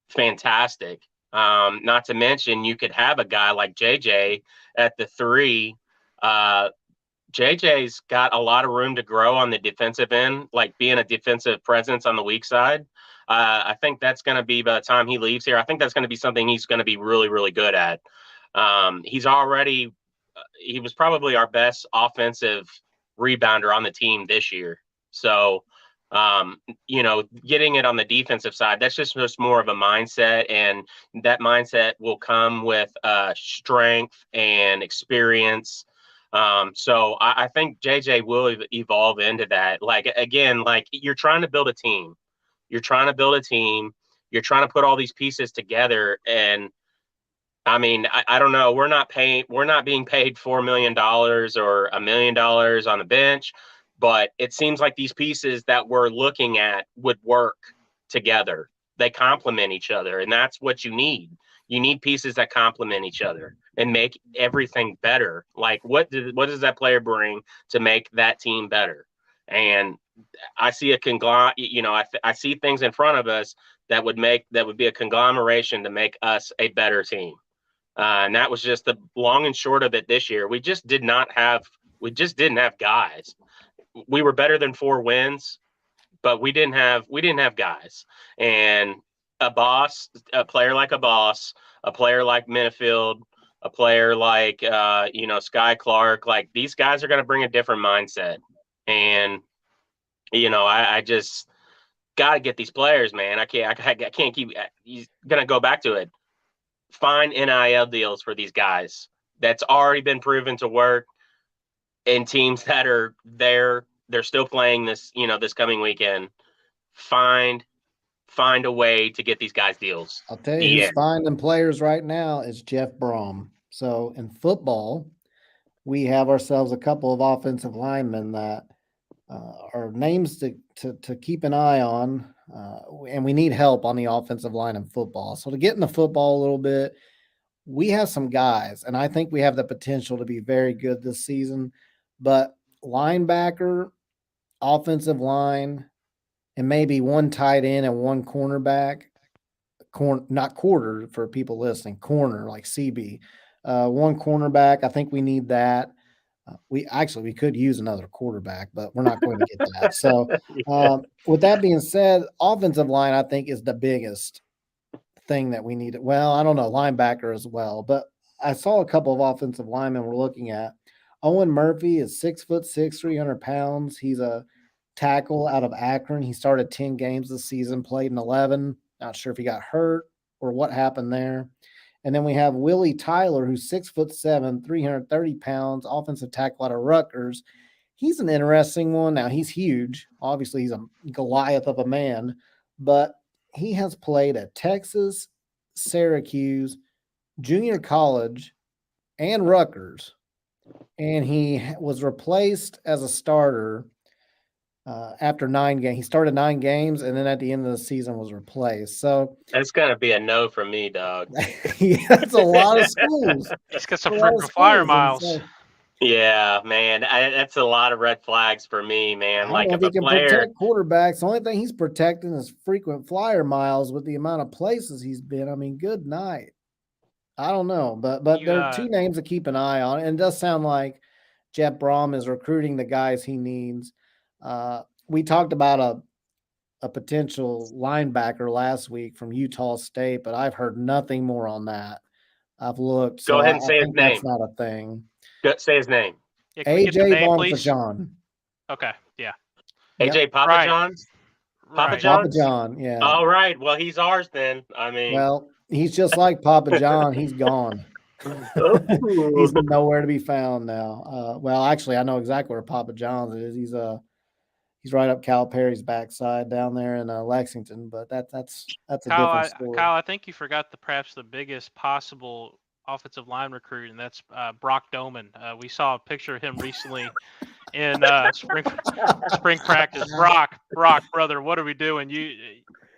fantastic. Not to mention, you could have a guy like JJ at the 3. JJ's got a lot of room to grow on the defensive end, like being a defensive presence on the weak side. I think that's going to be, by the time he leaves here, I think that's going to be something he's going to be really, really good at. He was probably our best offensive rebounder on the team this year. So, getting it on the defensive side, that's just more of a mindset, and that mindset will come with strength and experience. So I think JJ will evolve into that. Like, again, like, you're trying to build a team. You're trying to put all these pieces together. And I mean, I don't know. We're not being paid $4 million or $1 million on the bench, but it seems like these pieces that we're looking at would work together. They complement each other, and that's what you need. You need pieces that complement each other and make everything better. Like, what does that player bring to make that team better? And I see a conglomerate. I see things in front of us that would be a conglomeration to make us a better team. And that was just the long and short of it this year. We just didn't have guys. We were better than 4 wins, but we didn't have guys. And a player like a player like Minifield, a player like Sky Clark, like, these guys are going to bring a different mindset. And I just got to get these players, man. I can't keep. He's going to go back to it. Find NIL deals for these guys. That's already been proven to work in teams that are there. They're still playing this coming weekend. Find a way to get these guys deals. I'll tell you who's finding players right now is Jeff Brohm. So in football, we have ourselves a couple of offensive linemen that are names to keep an eye on, and we need help on the offensive line in football. So to get into football a little bit, we have some guys, and I think we have the potential to be very good this season. But linebacker, offensive line, and maybe one tight end and one cornerback, not quarter for people listening, corner like CB. One cornerback, I think we need that. We could use another quarterback, but we're not going to get that. So with that being said, offensive line, I think, is the biggest thing that we need. Well, I don't know, linebacker as well, but I saw a couple of offensive linemen we're looking at. Owen Murphy is 6'6", 300 pounds. He's a tackle out of Akron. He started 10 games this season, played in 11. Not sure if he got hurt or what happened there. And then we have Willie Tyler, who's 6'7", 330 pounds, offensive tackle out of Rutgers. He's an interesting one. Now, he's huge. Obviously, he's a Goliath of a man, but he has played at Texas, Syracuse, junior college, and Rutgers. And he was replaced as a starter after 9 games. He started 9 games, and then at the end of the season was replaced. So that's gonna be a no from me, dog. Yeah, that's a lot of schools. He's got some frequent flyer miles. So, yeah, man, that's a lot of red flags for me, man. I don't know if he can protect quarterbacks. The only thing he's protecting is frequent flyer miles with the amount of places he's been. I mean, good night. I don't know, but there are two names to keep an eye on, and it does sound like Jeff Brohm is recruiting the guys he needs. We talked about a potential linebacker last week from Utah State, but I've heard nothing more on that. I've looked, Go so ahead I and say his think that's name. not a thing. Say his name. Yeah, can we get the AJ name, please? Bonfajon. Okay, yeah. AJ Papa Right. John's? Papa Right. Papa John's? John, yeah. All right. Well, he's ours then. I mean, Well, he's just like Papa John. He's gone. He's nowhere to be found now. Well, actually, I know exactly where Papa John's is. He's right up Calipari's backside down there in Lexington. But that's a different story. Kyle, I think you forgot perhaps the biggest possible offensive line recruit, and that's Brock Doman. We saw a picture of him recently in spring practice. Brock, brother, what are we doing?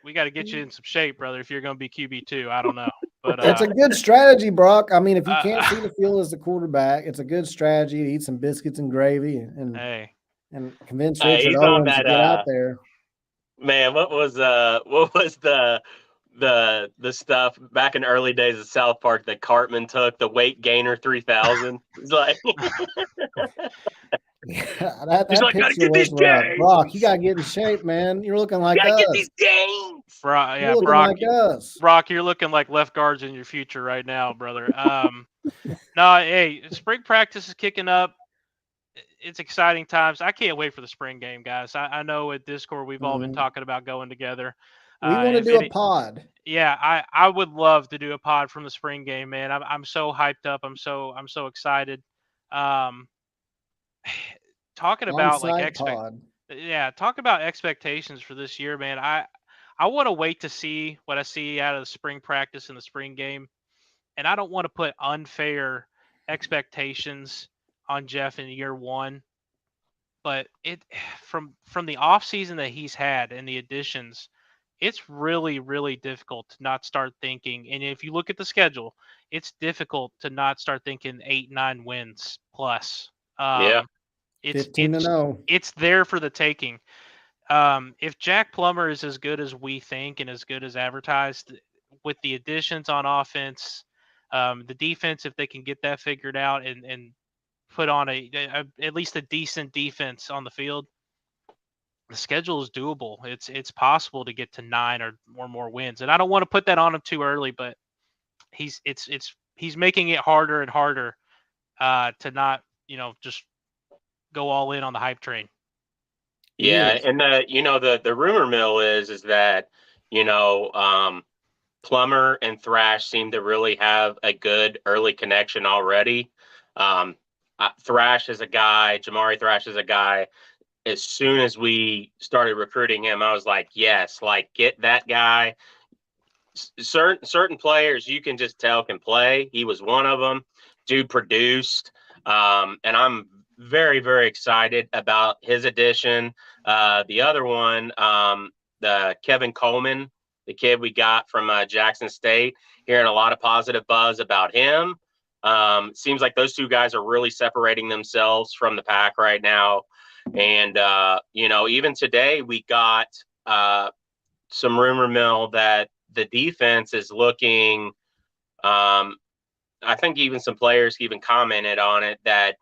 We got to get you in some shape, brother, if you're going to be QB2. I don't know. But it's a good strategy, Brock. I mean, if you can't see the field as the quarterback, it's a good strategy to eat some biscuits and gravy and convince Richard Owens to get out there. Man, what was the stuff back in the early days of South Park that Cartman took, the weight gainer 3000? It's like yeah, that picture was rough. Brock, you gotta get in shape, man. You're looking like us. Get these gains. You're looking like us. Brock, you're looking like left guards in your future right now, brother. No, hey, spring practice is kicking up. It's exciting times. I can't wait for the spring game, guys. I know at Discord we've all been talking about going together. We want to do a pod. Yeah, I would love to do a pod from the spring game, man. I'm so hyped up. I'm so excited. Talking about talk about expectations for this year, man. I want to wait to see what I see out of the spring practice and the spring game, and I don't want to put unfair expectations on Jeff in year one. But it from the off season that he's had and the additions, it's really, really difficult to not start thinking. And if you look at the schedule, it's difficult to not start thinking 8-9 wins plus. It's 15-0. It's there for the taking. If Jack Plummer is as good as we think and as good as advertised, with the additions on offense, the defense, if they can get that figured out and put on at least a decent defense on the field, the schedule is doable. It's possible to get to 9 or more wins. And I don't want to put that on him too early, but he's making it harder and harder to not, just go all in on the hype train. Yeah, and the rumor mill is that Plummer and Thrash seem to really have a good early connection already. Thrash is a guy, Jamari Thrash is a guy. As soon as we started recruiting him, I was like, yes, like get that guy. Certain players you can just tell can play. He was one of them. Dude produced, and I'm very, very excited about his addition. The other one, the Kevin Coleman, the kid we got from Jackson State, hearing a lot of positive buzz about him. Seems like those two guys are really separating themselves from the pack right now. And, even today we got some rumor mill that the defense is looking, I think even some players even commented on it, that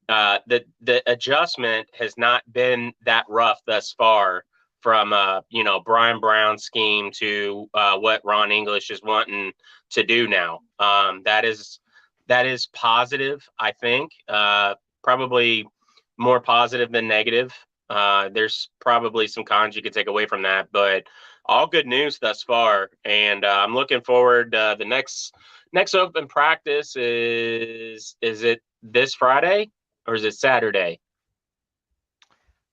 the adjustment has not been that rough thus far from, Brian Brown's scheme to what Ron English is wanting to do now. That is positive, I think, probably more positive than negative. There's probably some cons you could take away from that, but all good news thus far. And I'm looking forward. The next open practice is it this Friday or is it Saturday?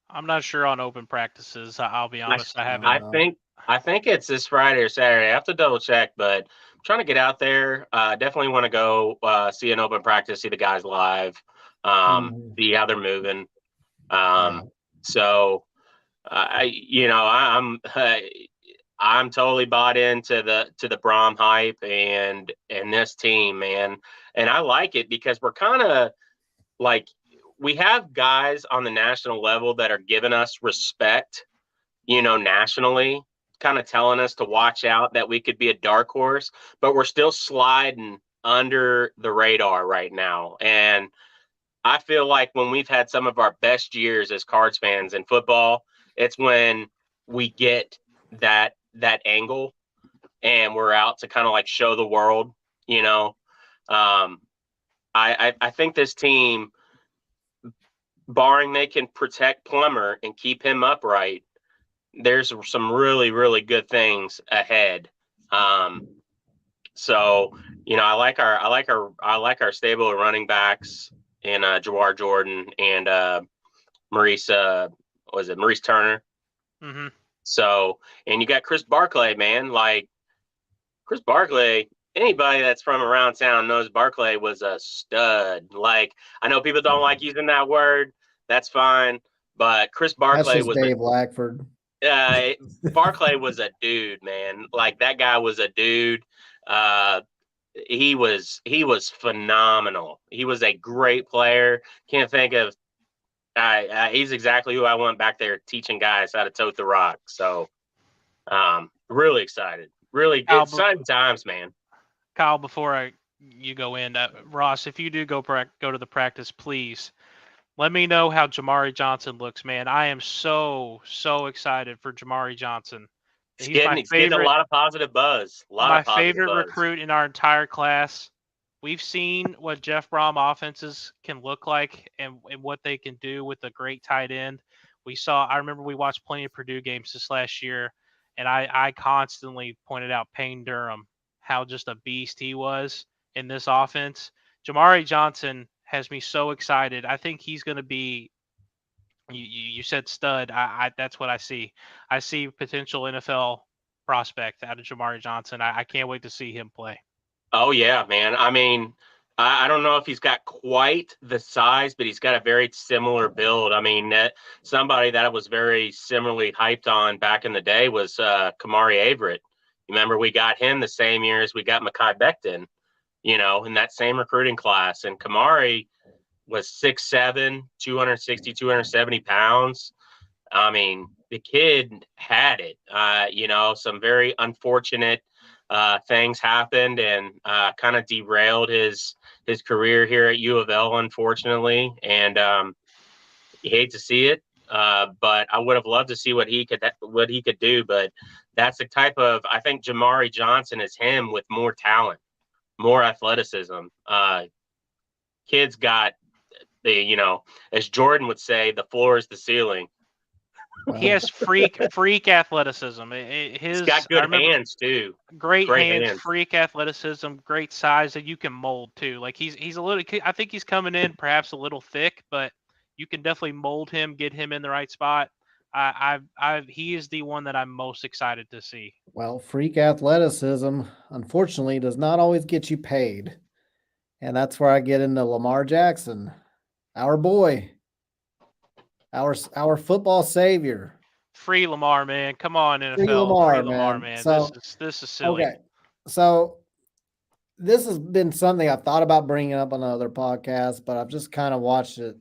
I'm not sure on open practices. I'll be honest. I haven't. I think it's this Friday or Saturday. I have to double check, but I'm trying to get out there. Definitely want to go see an open practice, see the guys live, see how they're moving. So I'm totally bought into the Brohm hype and this team, man. And I like it because we're kind of like, we have guys on the national level that are giving us respect, nationally, kind of telling us to watch out, that we could be a dark horse, but we're still sliding under the radar right now. And I feel like when we've had some of our best years as Cards fans in football, it's when we get that angle and we're out to kind of like show the world, you know. I think this team, barring they can protect Plummer and keep him upright, there's some really, really good things ahead. So, I like our stable of running backs in Jawar Jordan and Maurice Maurice Turner. Mm-hmm. So, and you got Chris Barclay, man. Like Chris Barclay, anybody that's from around town knows Barclay was a stud. Like, I know people don't like using that word. That's fine. But Chris That's Barclay just was Dave Lackford. Barclay was a dude, man. Like that guy was a dude. He was phenomenal. He was a great player. Can't think of. He's exactly who I want back there teaching guys how to tote the rock. So, really excited. Really exciting times, man. Kyle, before you go in, Ross, if you do go to the practice, please let me know how Jamari Johnson looks, man. I am so excited for Jamari Johnson. He's He's my getting a favorite. lot of positive buzz. My favorite recruit in our entire class. We've seen what Jeff Brohm offenses can look like and what they can do with a great tight end. I remember we watched plenty of Purdue games this last year, and I constantly pointed out Payne Durham, how just a beast he was in this offense. Jamari Johnson has me so excited. I think he's going to be. You said stud. That's what I see. I see potential NFL prospect out of Jamari Johnson. I can't wait to see him play. Oh yeah, man. I mean, I don't know if he's got quite the size, but he's got a very similar build. I mean, somebody that was very similarly hyped on back in the day was Kamari Averett. Remember, we got him the same year as we got Mekhi Becton, in that same recruiting class. And Kamari was 6'7", 260, 270 pounds. I mean, the kid had it. Some very unfortunate things happened and kind of derailed his career here at U of L, unfortunately. And you hate to see it, but I would have loved to see what he could do. But that's the type of, I think Jamari Johnson is him with more talent, more athleticism. Kids got as Jordan would say, the floor is the ceiling. He has freak athleticism. He's got good hands too. Great hands, freak athleticism, great size that you can mold too. Like he's a little. I think he's coming in perhaps a little thick, but you can definitely mold him, get him in the right spot. He is the one that I'm most excited to see. Well, freak athleticism, unfortunately, does not always get you paid. And that's where I get into Lamar Jackson, our boy, our football savior. Free Lamar, man. Come on, NFL. Free Lamar, man. So, this is silly. Okay. So this has been something I've thought about bringing up on other podcasts, but I've just kind of watched it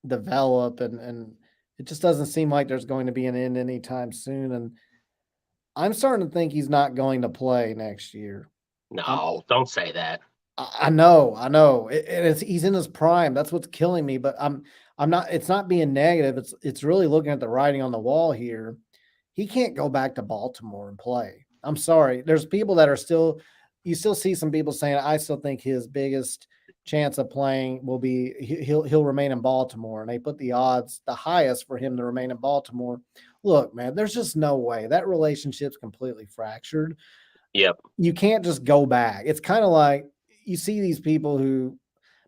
develop and it just doesn't seem like there's going to be an end anytime soon. And I'm starting to think he's not going to play next year. No, don't say that. I know. He's in his prime. That's what's killing me. But I'm not. It's not being negative. It's really looking at the writing on the wall here. He can't go back to Baltimore and play. I'm sorry. There's people that are still. You still see some people saying, I still think his biggest chance of playing will be he'll remain in Baltimore, and they put the odds the highest for him to remain in Baltimore. Look, man, there's just no way. That relationship's completely fractured. Yep. You can't just go back. It's kind of like you see these people who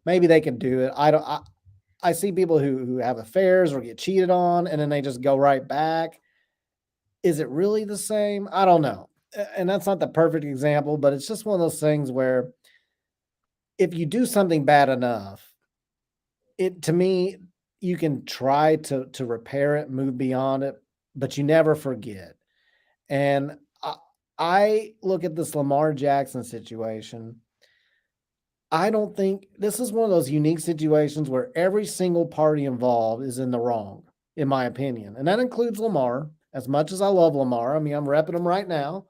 maybe they can do it. I see people who have affairs or get cheated on and then they just go right back. Is it really the same? I don't know. And that's not the perfect example, but it's just one of those things where if you do something bad enough, to me, you can try to repair it, move beyond it, but you never forget. And I look at this Lamar Jackson situation. I don't think this is one of those unique situations where every single party involved is in the wrong, in my opinion. And that includes Lamar. As much as I love Lamar, I mean, I'm repping him right now.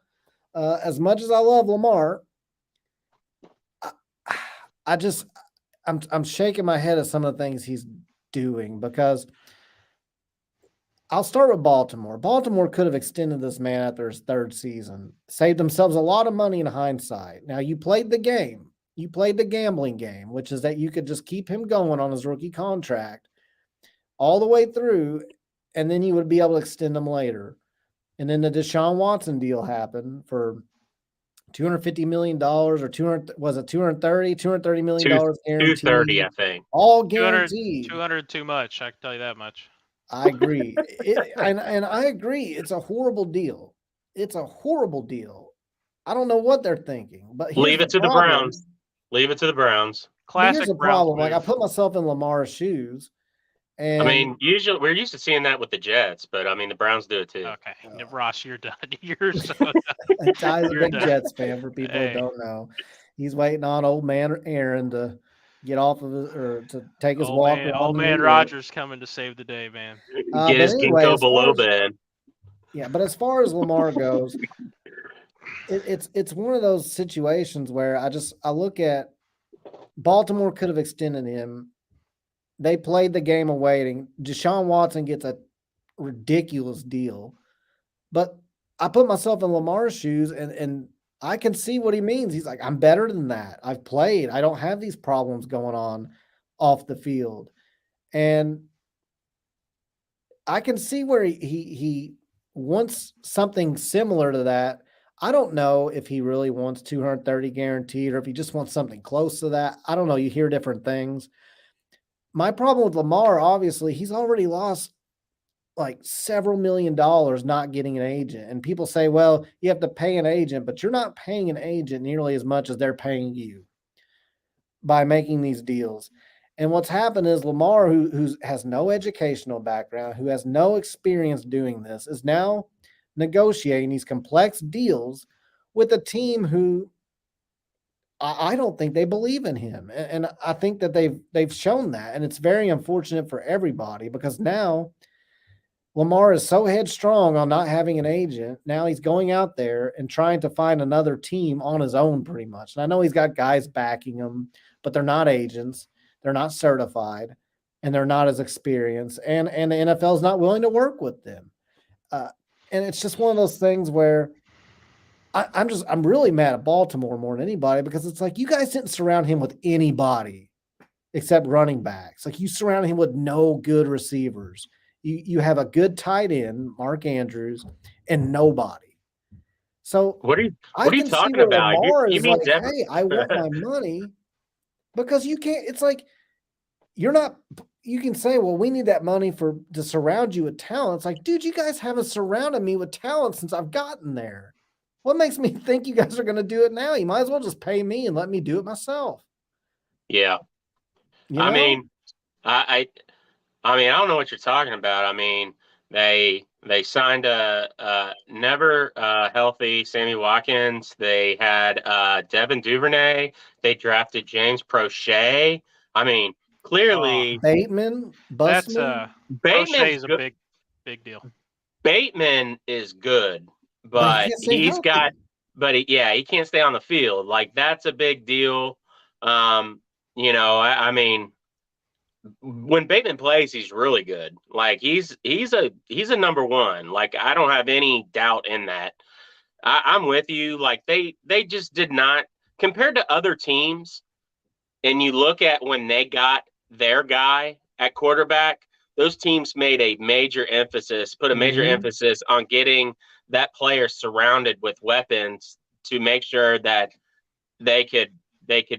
As much as I love Lamar, I'm shaking my head at some of the things he's doing because I'll start with Baltimore. Baltimore could have extended this man after his third season, saved themselves a lot of money in hindsight. Now, you played the game. You played the gambling game, which is that you could just keep him going on his rookie contract all the way through, and then you would be able to extend him later. And then the Deshaun Watson deal happened for $250 million or 200, was it $230 million guaranteed? 230, I think. All 200, guaranteed. 200 too much. I can tell you that much. I agree. And I agree. It's a horrible deal. It's a horrible deal. I don't know what they're thinking, but Leave it to the Browns. Leave it to the Browns. Classic here's the Browns problem. move. Like, I put myself in Lamar's shoes, and I mean, usually we're used to seeing that with the Jets, but I mean the Browns do it too. Okay, Ross, you're done. You're so done. Ty's a You're big done. Jets fan. For people who don't know, he's waiting on old man Aaron to get off of it or to take his walk. Old man Rogers coming to save the day, man. Get his ginkgo biloba in. Yeah, but as far as Lamar goes, it's one of those situations where I look at Baltimore could have extended him. They played the game of waiting. Deshaun Watson gets a ridiculous deal, but I put myself in Lamar's shoes, and I can see what he means. He's like, I'm better than that. I've played. I don't have these problems going on off the field, and I can see where he wants something similar to that. I don't know if he really wants 230 guaranteed or if he just wants something close to that. I don't know. You hear different things. My problem with Lamar, obviously, he's already lost like several $1 million not getting an agent. And people say, well, you have to pay an agent, but you're not paying an agent nearly as much as they're paying you by making these deals. And what's happened is Lamar, who has no educational background, who has no experience doing this, is now negotiating these complex deals with a team who I don't think they believe in him. And I think that they've shown that. And it's very unfortunate for everybody because now Lamar is so headstrong on not having an agent. Now he's going out there and trying to find another team on his own pretty much. And I know he's got guys backing him, but they're not agents. They're not certified, and they're not as experienced. And the NFL is not willing to work with them. And it's just one of those things where I'm really mad at Baltimore more than anybody because it's like you guys didn't surround him with anybody except running backs. Like you surrounded him with no good receivers. You have a good tight end, Mark Andrews, and nobody. So what are you talking about? Lamar is like, hey, I want my money because you can't. It's like you're not. You can say, well, we need that money to surround you with talent. It's like, dude, you guys haven't surrounded me with talent since I've gotten there. What makes me think you guys are going to do it now? You might as well just pay me and let me do it myself. Yeah. You know? I mean, I don't know what you're talking about. I mean, they signed a never healthy Sammy Watkins. They had Devin Duvernay. They drafted James Prochet. I mean, clearly Bateman, Busman. Prochet is a big deal. Bateman is good, but he can't stay on the field. Like that's a big deal. I mean, when Bateman plays, he's really good. Like he's a number one. Like I don't have any doubt in that. I'm with you. Like they just did not compared to other teams. And you look at when they got their guy at quarterback, those teams made a major emphasis, put a major emphasis on getting that player surrounded with weapons to make sure that they could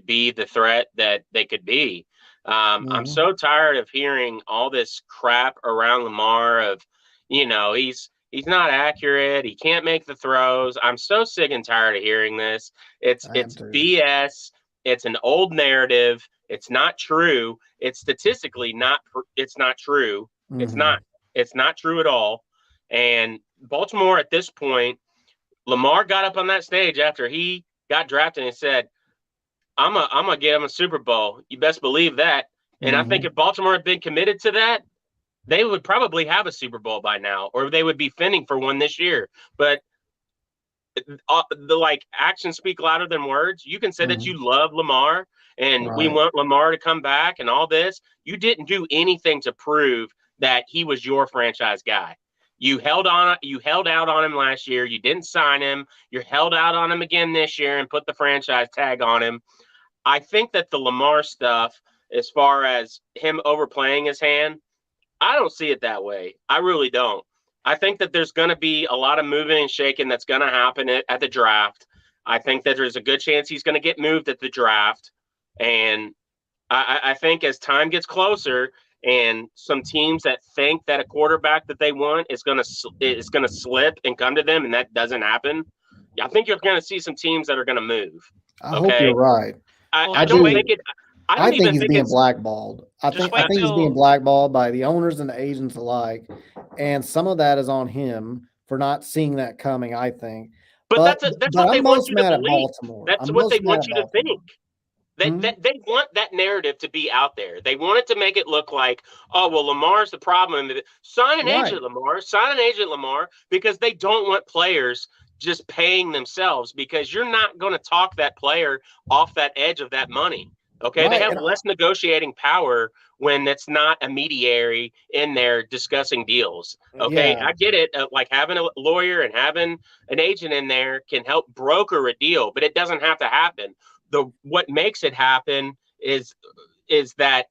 be the threat that they could be. I'm so tired of hearing all this crap around Lamar of, he's not accurate. He can't make the throws. I'm so sick and tired of hearing this. It's BS. It's an old narrative. It's not true. It's statistically it's not true. Mm-hmm. It's not true at all. And Baltimore at this point, Lamar got up on that stage after he got drafted and said, I'm gonna get him a Super Bowl. You best believe that. And I think if Baltimore had been committed to that, they would probably have a Super Bowl by now, or they would be fending for one this year. But the like actions speak louder than words. You can say that you love Lamar and we Right. want Lamar to come back and all this. You didn't do anything to prove that he was your franchise guy. You held out on him last year. You didn't sign him. You held out on him again this year and put the franchise tag on him. I think that the Lamar stuff, as far as him overplaying his hand, I don't see it that way. I really don't. I think that there's going to be a lot of moving and shaking that's going to happen at the draft. I think that there's a good chance he's going to get moved at the draft. And I think as time gets closer and some teams that think that a quarterback that they want is going to slip and come to them and that doesn't happen, I think you're going to see some teams that are going to move. I hope you're right. I don't think it. I think he's being blackballed. I think he's being blackballed by the owners and the agents alike, and some of that is on him for not seeing that coming. I think, but that's what they want you to believe. Baltimore. That's what they want you to think. They want that narrative to be out there. They want it to make it look like, oh well, Lamar's the problem. Sign an agent, Lamar. Sign an agent, Lamar, because they don't want players just paying themselves, because you're not going to talk that player off that edge of that money. Okay, they have less negotiating power when it's not a mediary in there discussing deals. Okay, I get it. Like having a lawyer and having an agent in there can help broker a deal, but it doesn't have to happen. What makes it happen is that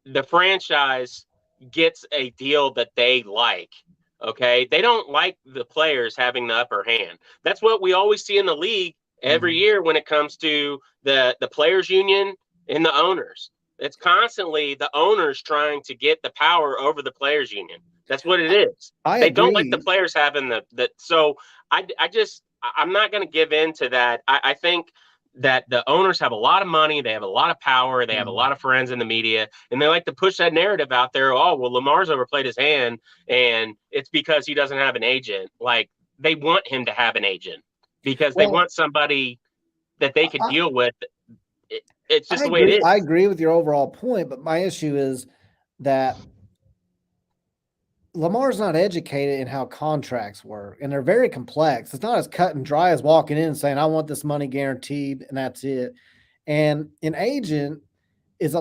the franchise gets a deal that they like. Okay, they don't like the players having the upper hand. That's what we always see in the league every year when it comes to the players union and the owners. It's constantly the owners trying to get the power over the players union. That's what it is. They don't like the players having the so I'm not going to give in to that. I think that the owners have a lot of money, they have a lot of power, they have a lot of friends in the media, and they like to push that narrative out there. Oh, well, Lamar's overplayed his hand and it's because he doesn't have an agent. Like, they want him to have an agent because they want somebody that they could deal with. It's just the way it is. I agree with your overall point, but my issue is that Lamar's not educated in how contracts work, and they're very complex. It's not as cut and dry as walking in and saying, I want this money guaranteed, and that's it. And an agent is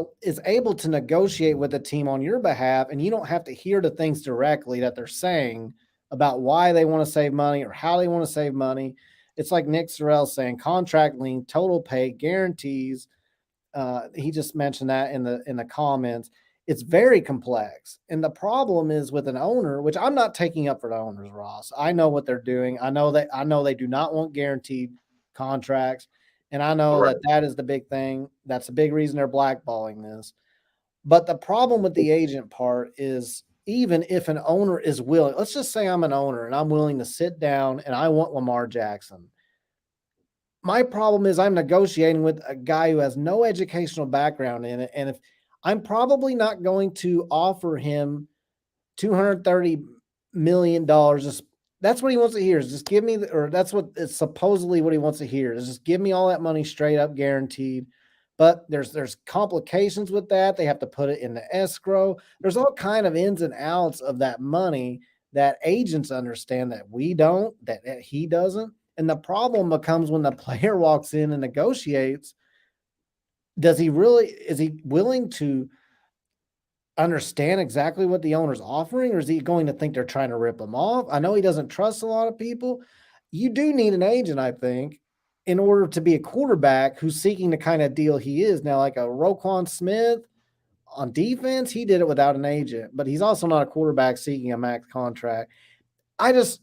able to negotiate with a team on your behalf, and you don't have to hear the things directly that they're saying about why they want to save money or how they want to save money. It's like Nick Sorrell saying contract length, total pay, guarantees. He just mentioned that in the comments. It's very complex. And the problem is with an owner, which I'm not taking up for the owners, Ross. I know what they're doing. I know they do not want guaranteed contracts. And I know that is the big thing. That's the big reason they're blackballing this. But the problem with the agent part is, even if an owner is willing, let's just say I'm an owner and I'm willing to sit down and I want Lamar Jackson. My problem is I'm negotiating with a guy who has no educational background in it. And if I'm probably not going to offer him $230 million. That's what he wants to hear, is just give me, or that's what it's supposedly what he wants to hear, is just give me all that money straight up guaranteed. But there's complications with that. They have to put it in the escrow. There's all kind of ins and outs of that money that agents understand that we don't, that he doesn't. And the problem becomes when the player walks in and negotiates. Is he willing to understand exactly what the owner's offering, or is he going to think they're trying to rip him off? I know he doesn't trust a lot of people. You do need an agent, I think, in order to be a quarterback who's seeking the kind of deal he is. Now, like a Roquan Smith on defense, he did it without an agent, but he's also not a quarterback seeking a max contract. I just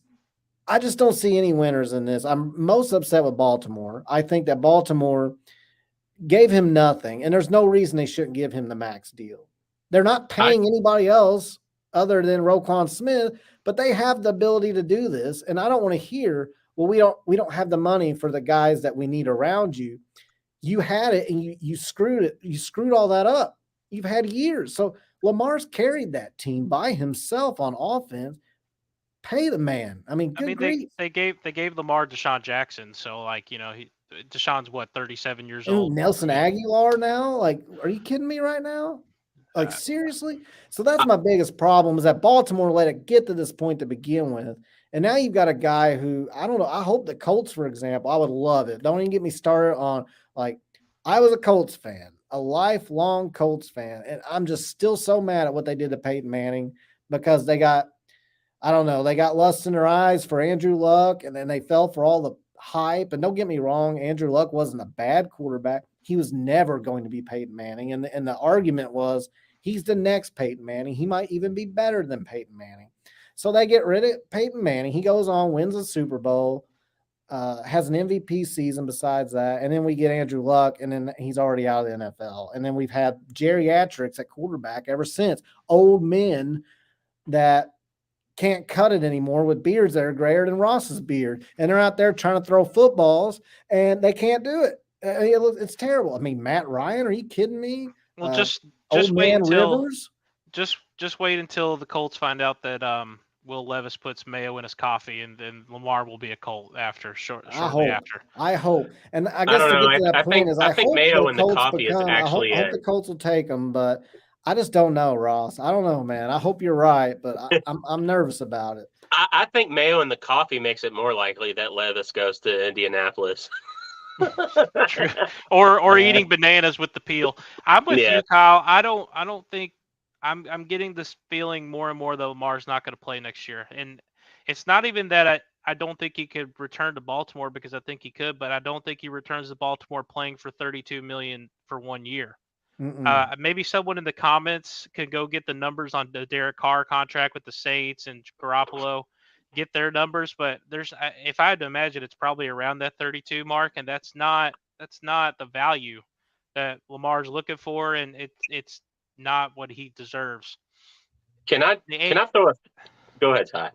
don't see any winners in this. I'm most upset with Baltimore. I think that Baltimore gave him nothing, and there's no reason they shouldn't give him the max deal. They're not paying anybody else other than Roquan Smith, but they have the ability to do this. And I don't want to hear, well, we don't have the money for the guys that we need around you. You had it and you screwed it. You screwed all that up. You've had years. So Lamar's carried that team by himself on offense. Pay the man. I mean, they gave Lamar Deshaun Jackson. So Deshaun's what, 37 years old. Nelson Aguilar now? Like, are you kidding me right now? Like, seriously? So that's my biggest problem, is that Baltimore let it get to this point to begin with. And now you've got a guy who, I don't know, I hope the Colts, for example, I would love it. Don't even get me started on, like, I was a Colts fan, a lifelong Colts fan, and I'm just still so mad at what they did to Peyton Manning because they got, I don't know, they got lust in their eyes for Andrew Luck, and then they fell for all the hype. And don't get me wrong, Andrew Luck wasn't a bad quarterback. He was never going to be Peyton Manning. And the argument was he's the next Peyton Manning. He might even be better than Peyton Manning. So they get rid of Peyton Manning. He goes on, wins a Super Bowl, has an MVP season besides that. And then we get Andrew Luck, and then he's already out of the NFL. And then we've had geriatrics at quarterback ever since. Old men that can't cut it anymore with beards that are grayer than Ross's beard. And they're out there trying to throw footballs, and they can't do it. It's terrible. I mean, Matt Ryan, are you kidding me? Well, just old wait man until Rivers. Just wait until the Colts find out that Will Levis puts mayo in his coffee, and then Lamar will be a Colt shortly after. I hope. And I guess I don't to know. get to that point is I think hope mayo the in the Colts coffee is become, I hope actually the Colts will take them, but I just don't know, Ross. I don't know, man. I hope you're right, but I'm nervous about it. I think mayo in the coffee makes it more likely that Levis goes to Indianapolis. True. Or eating bananas with the peel. I'm with you, Kyle. I don't think I'm getting this feeling more and more that Lamar's not going to play next year. And it's not even that I don't think he could return to Baltimore, because I think he could, but I don't think he returns to Baltimore playing for $32 million for 1 year. Maybe someone in the comments could go get the numbers on the Derek Carr contract with the Saints and Garoppolo, get their numbers. But if I had to imagine, it's probably around that 32 mark, and that's not the value that Lamar's looking for, and it's not what he deserves. Can I throw a? Go ahead, Ty.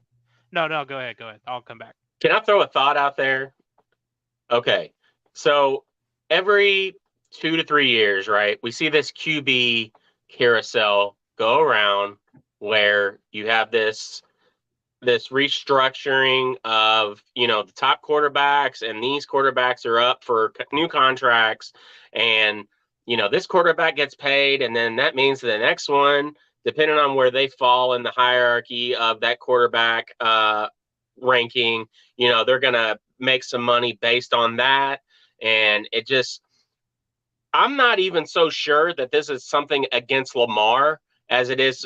No, go ahead. I'll come back. Can I throw a thought out there? Okay, so every 2 to 3 years, right, we see this QB carousel go around where you have this restructuring of, the top quarterbacks, and these quarterbacks are up for new contracts, and this quarterback gets paid, and then that means the next one, depending on where they fall in the hierarchy of that quarterback ranking, they're gonna make some money based on that. And I'm not even so sure that this is something against Lamar as it is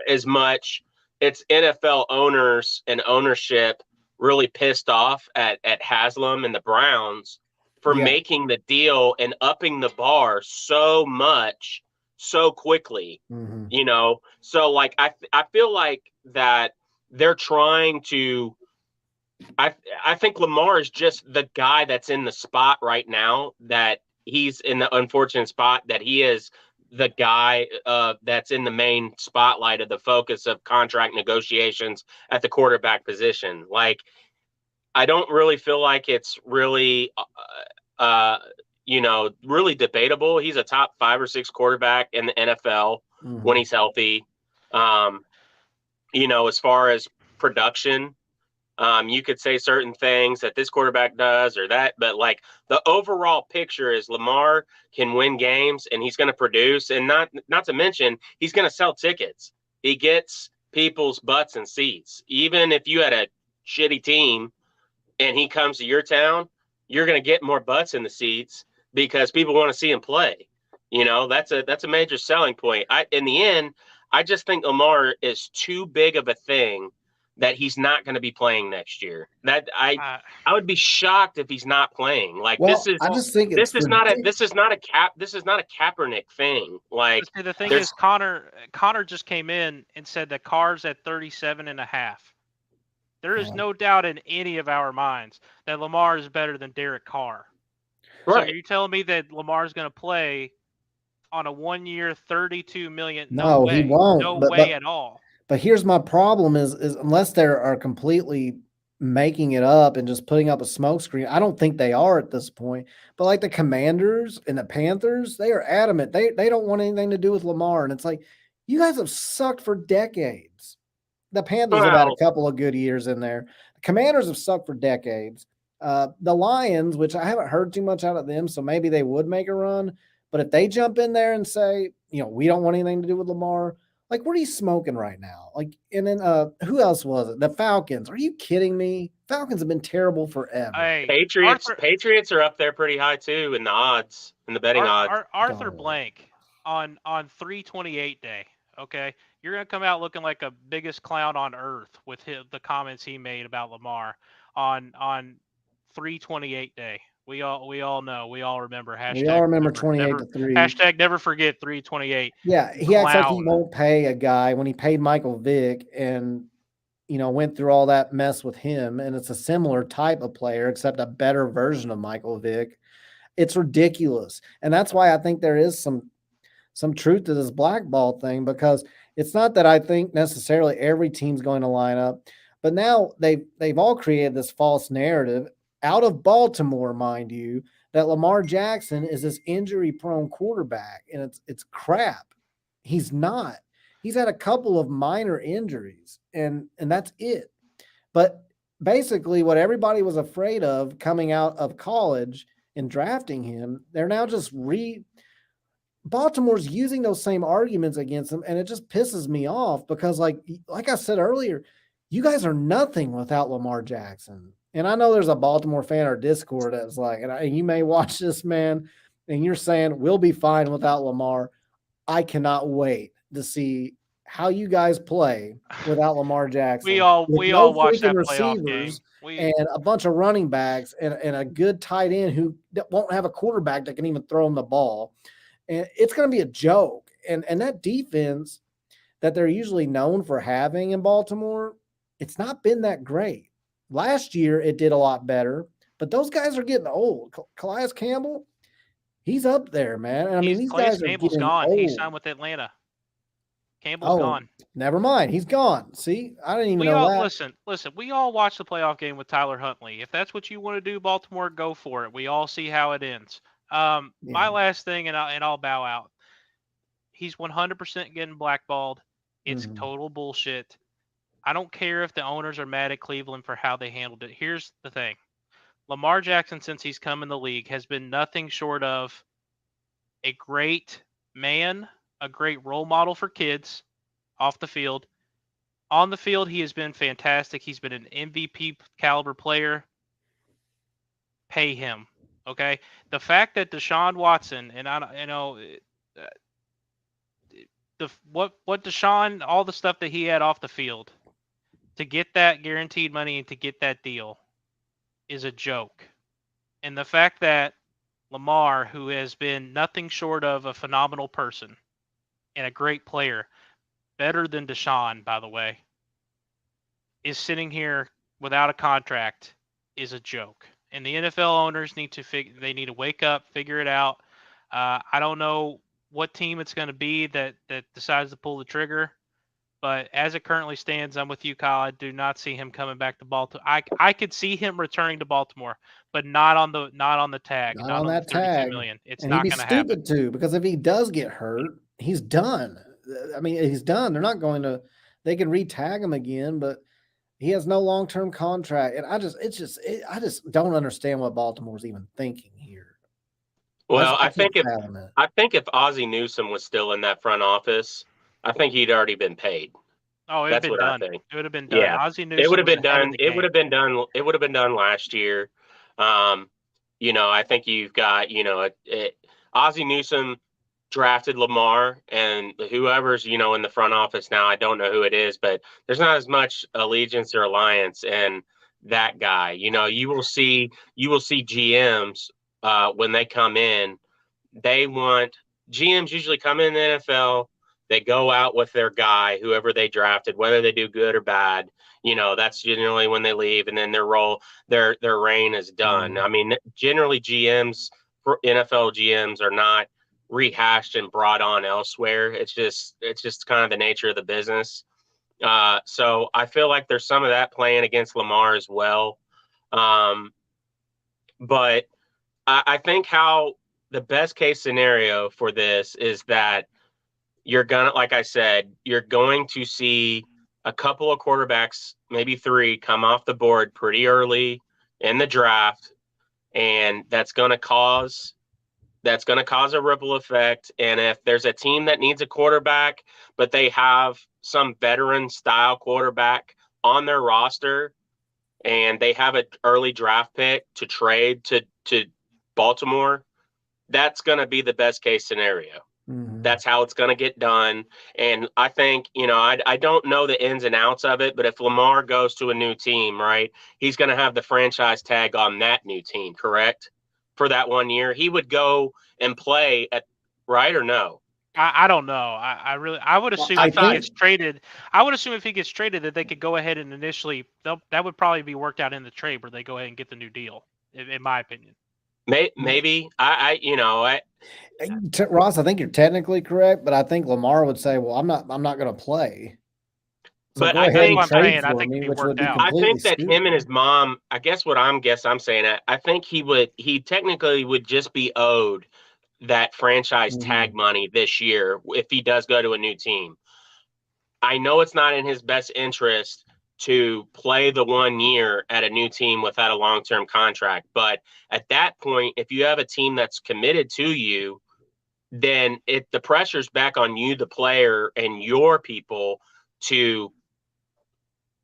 as much it's NFL owners and ownership really pissed off at Haslam and the Browns for making the deal and upping the bar so much so quickly. So like I feel like that they're trying to I think Lamar is just the guy that's in the spot right now, that he's in the unfortunate spot that he is the guy that's in the main spotlight of the focus of contract negotiations at the quarterback position. Like, I don't really feel like it's really, really debatable. He's a top 5 or 6 quarterback in the NFL when he's healthy. As far as production, you could say certain things that this quarterback does or that, but like the overall picture is Lamar can win games and he's going to produce, and not to mention he's going to sell tickets. He gets people's butts and seats. Even if you had a shitty team and he comes to your town, you're going to get more butts in the seats because people want to see him play. That's a major selling point. In the end, I just think Lamar is too big of a thing that he's not going to be playing next year. That I would be shocked if he's not playing. Like, this is not a Kaepernick thing. Like, the thing is, Connor just came in and said that Carr's at 37.5. There is no doubt in any of our minds that Lamar is better than Derek Carr. Right. So are you telling me that Lamar's going to play on a 1-year, $32 million? No, he won't. No way at all. But here's my problem is unless they are completely making it up and just putting up a smokescreen, I don't think they are at this point. But like the Commanders and the Panthers, they are adamant. They don't want anything to do with Lamar. And it's like, you guys have sucked for decades. The Panthers have had a couple of good years in there. The Commanders have sucked for decades. The Lions, which I haven't heard too much out of them, so maybe they would make a run. But if they jump in there and say, we don't want anything to do with Lamar, Like, what are you smoking right now? Like, and then who else was it? The Falcons. Are you kidding me? Falcons have been terrible forever. Hey, Patriots are up there pretty high too in the odds, in the betting odds. Arthur Blank on 328 day. Okay, you're gonna come out looking like a biggest clown on earth with the comments he made about Lamar on 328 day. We all know. We all remember. We all remember Never, 28-3. Hashtag never forget 328. Yeah, he acts like he won't pay a guy when he paid Michael Vick and went through all that mess with him. And it's a similar type of player, except a better version of Michael Vick. It's ridiculous. And that's why I think there is some truth to this blackball thing, because it's not that I think necessarily every team's going to line up, but now they've all created this false narrative out of Baltimore, mind you, that Lamar Jackson is this injury-prone quarterback, and it's crap. He's not. He's had a couple of minor injuries, and that's it. But basically what everybody was afraid of coming out of college and drafting him, they're now just Baltimore's using those same arguments against him, and it just pisses me off because like I said earlier, you guys are nothing without Lamar Jackson. And I know there's a Baltimore fan or Discord that's like, and you may watch this, man, and you're saying we'll be fine without Lamar. I cannot wait to see how you guys play without Lamar Jackson. We all watch that playoff game. And a bunch of running backs and a good tight end who won't have a quarterback that can even throw him the ball. And it's going to be a joke. And that defense that they're usually known for having in Baltimore, it's not been that great. Last year, it did a lot better, but those guys are getting old. Calais Campbell, he's up there, man. And I mean, these guys are getting gone. old. He signed with Atlanta. Campbell's gone. Never mind. He's gone. See, I didn't even know that. Listen, we all watched the playoff game with Tyler Huntley. If that's what you want to do, Baltimore, go for it. We all see how it ends. My last thing, and I'll bow out. He's 100% getting blackballed. It's total bullshit. I don't care if the owners are mad at Cleveland for how they handled it. Here's the thing. Lamar Jackson, since he's come in the league, has been nothing short of a great man, a great role model for kids off the field. On the field, he has been fantastic. He's been an MVP caliber player. Pay him. Okay. The fact that Deshaun Watson, and what Deshaun, all the stuff that he had off the field to get that guaranteed money and to get that deal is a joke. And the fact that Lamar, who has been nothing short of a phenomenal person and a great player, better than Deshaun, by the way, is sitting here without a contract is a joke. And the NFL owners need to wake up, figure it out. I don't know what team it's going to be that decides to pull the trigger, but as it currently stands, I'm with you, Kyle. I do not see him coming back to Baltimore. I could see him returning to Baltimore, but not on the tag, not on that $32 tag. million. It's and not going to happen. Stupid too, because if he does get hurt, he's done. I mean, he's done. They're not going to. They can re-tag him again, but he has no long-term contract, and I just don't understand what Baltimore's even thinking here. Well, I think if Ozzie Newsome was still in that front office, I think he'd already been paid. Oh, it would have been done. It would have been done. Yeah, Ozzie Newsome it would have been done. It would have been done. It would have been done last year. I think you've got Ozzie Newsome drafted Lamar, and whoever's in the front office now, I don't know who it is, but there's not as much allegiance or alliance in that guy. You will see GMs when they come in. GMs usually come in the NFL. They go out with their guy, whoever they drafted, whether they do good or bad. That's generally when they leave, and then their reign is done. I mean, generally NFL GMs are not rehashed and brought on elsewhere. It's just kind of the nature of the business. So I feel like there's some of that playing against Lamar as well. But I think how the best case scenario for this is that like I said, you're going to see a couple of quarterbacks, maybe 3, come off the board pretty early in the draft, and that's going to cause That's going to cause a ripple effect. And if there's a team that needs a quarterback, but they have some veteran style quarterback on their roster and they have an early draft pick to trade to Baltimore, that's going to be the best case scenario. Mm-hmm. That's how it's going to get done. And I think, I don't know the ins and outs of it, but if Lamar goes to a new team, right, he's going to have the franchise tag on that new team, correct? For that 1 year, he would go and play at, right or no? I don't know. I would assume if he gets traded, that they could go ahead and initially that would probably be worked out in the trade where they go ahead and get the new deal. In my opinion, maybe Ross, I think you're technically correct, but I think Lamar would say, "Well, I'm not going to play." So but go I ahead think and trade I for think me, it'd be which would worked be out. I completely think that stupid. him and his mom, I guess what I'm saying, I think he technically would just be owed that franchise tag money this year if he does go to a new team. I know it's not in his best interest to play the 1 year at a new team without a long-term contract, but at that point, if you have a team that's committed to you, then the pressure's back on you, the player, and your people to,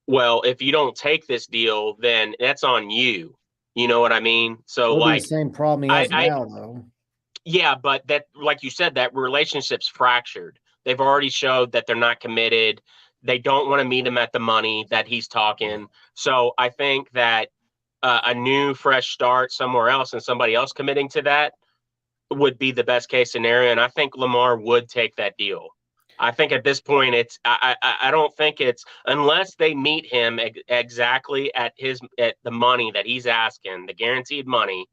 well, if you don't take this deal, then that's on you. You know what I mean? So It'll be the like, same problem he has now, though. yeah, but that, like you said, that relationship's fractured. They've already showed that they're not committed. They don't want to meet him at the money that he's talking. So I think that a new, fresh start somewhere else and somebody else committing to that would be the best case scenario. And I think Lamar would take that deal. I think at this point, I don't think it's, unless they meet him exactly at the money that he's asking, the guaranteed money,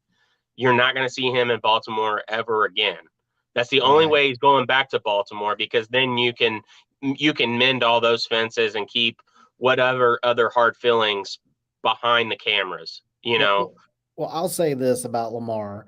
you're not going to see him in Baltimore ever again. That's the only way he's going back to Baltimore, because then you can mend all those fences and keep whatever other hard feelings behind the cameras, Well, I'll say this about Lamar.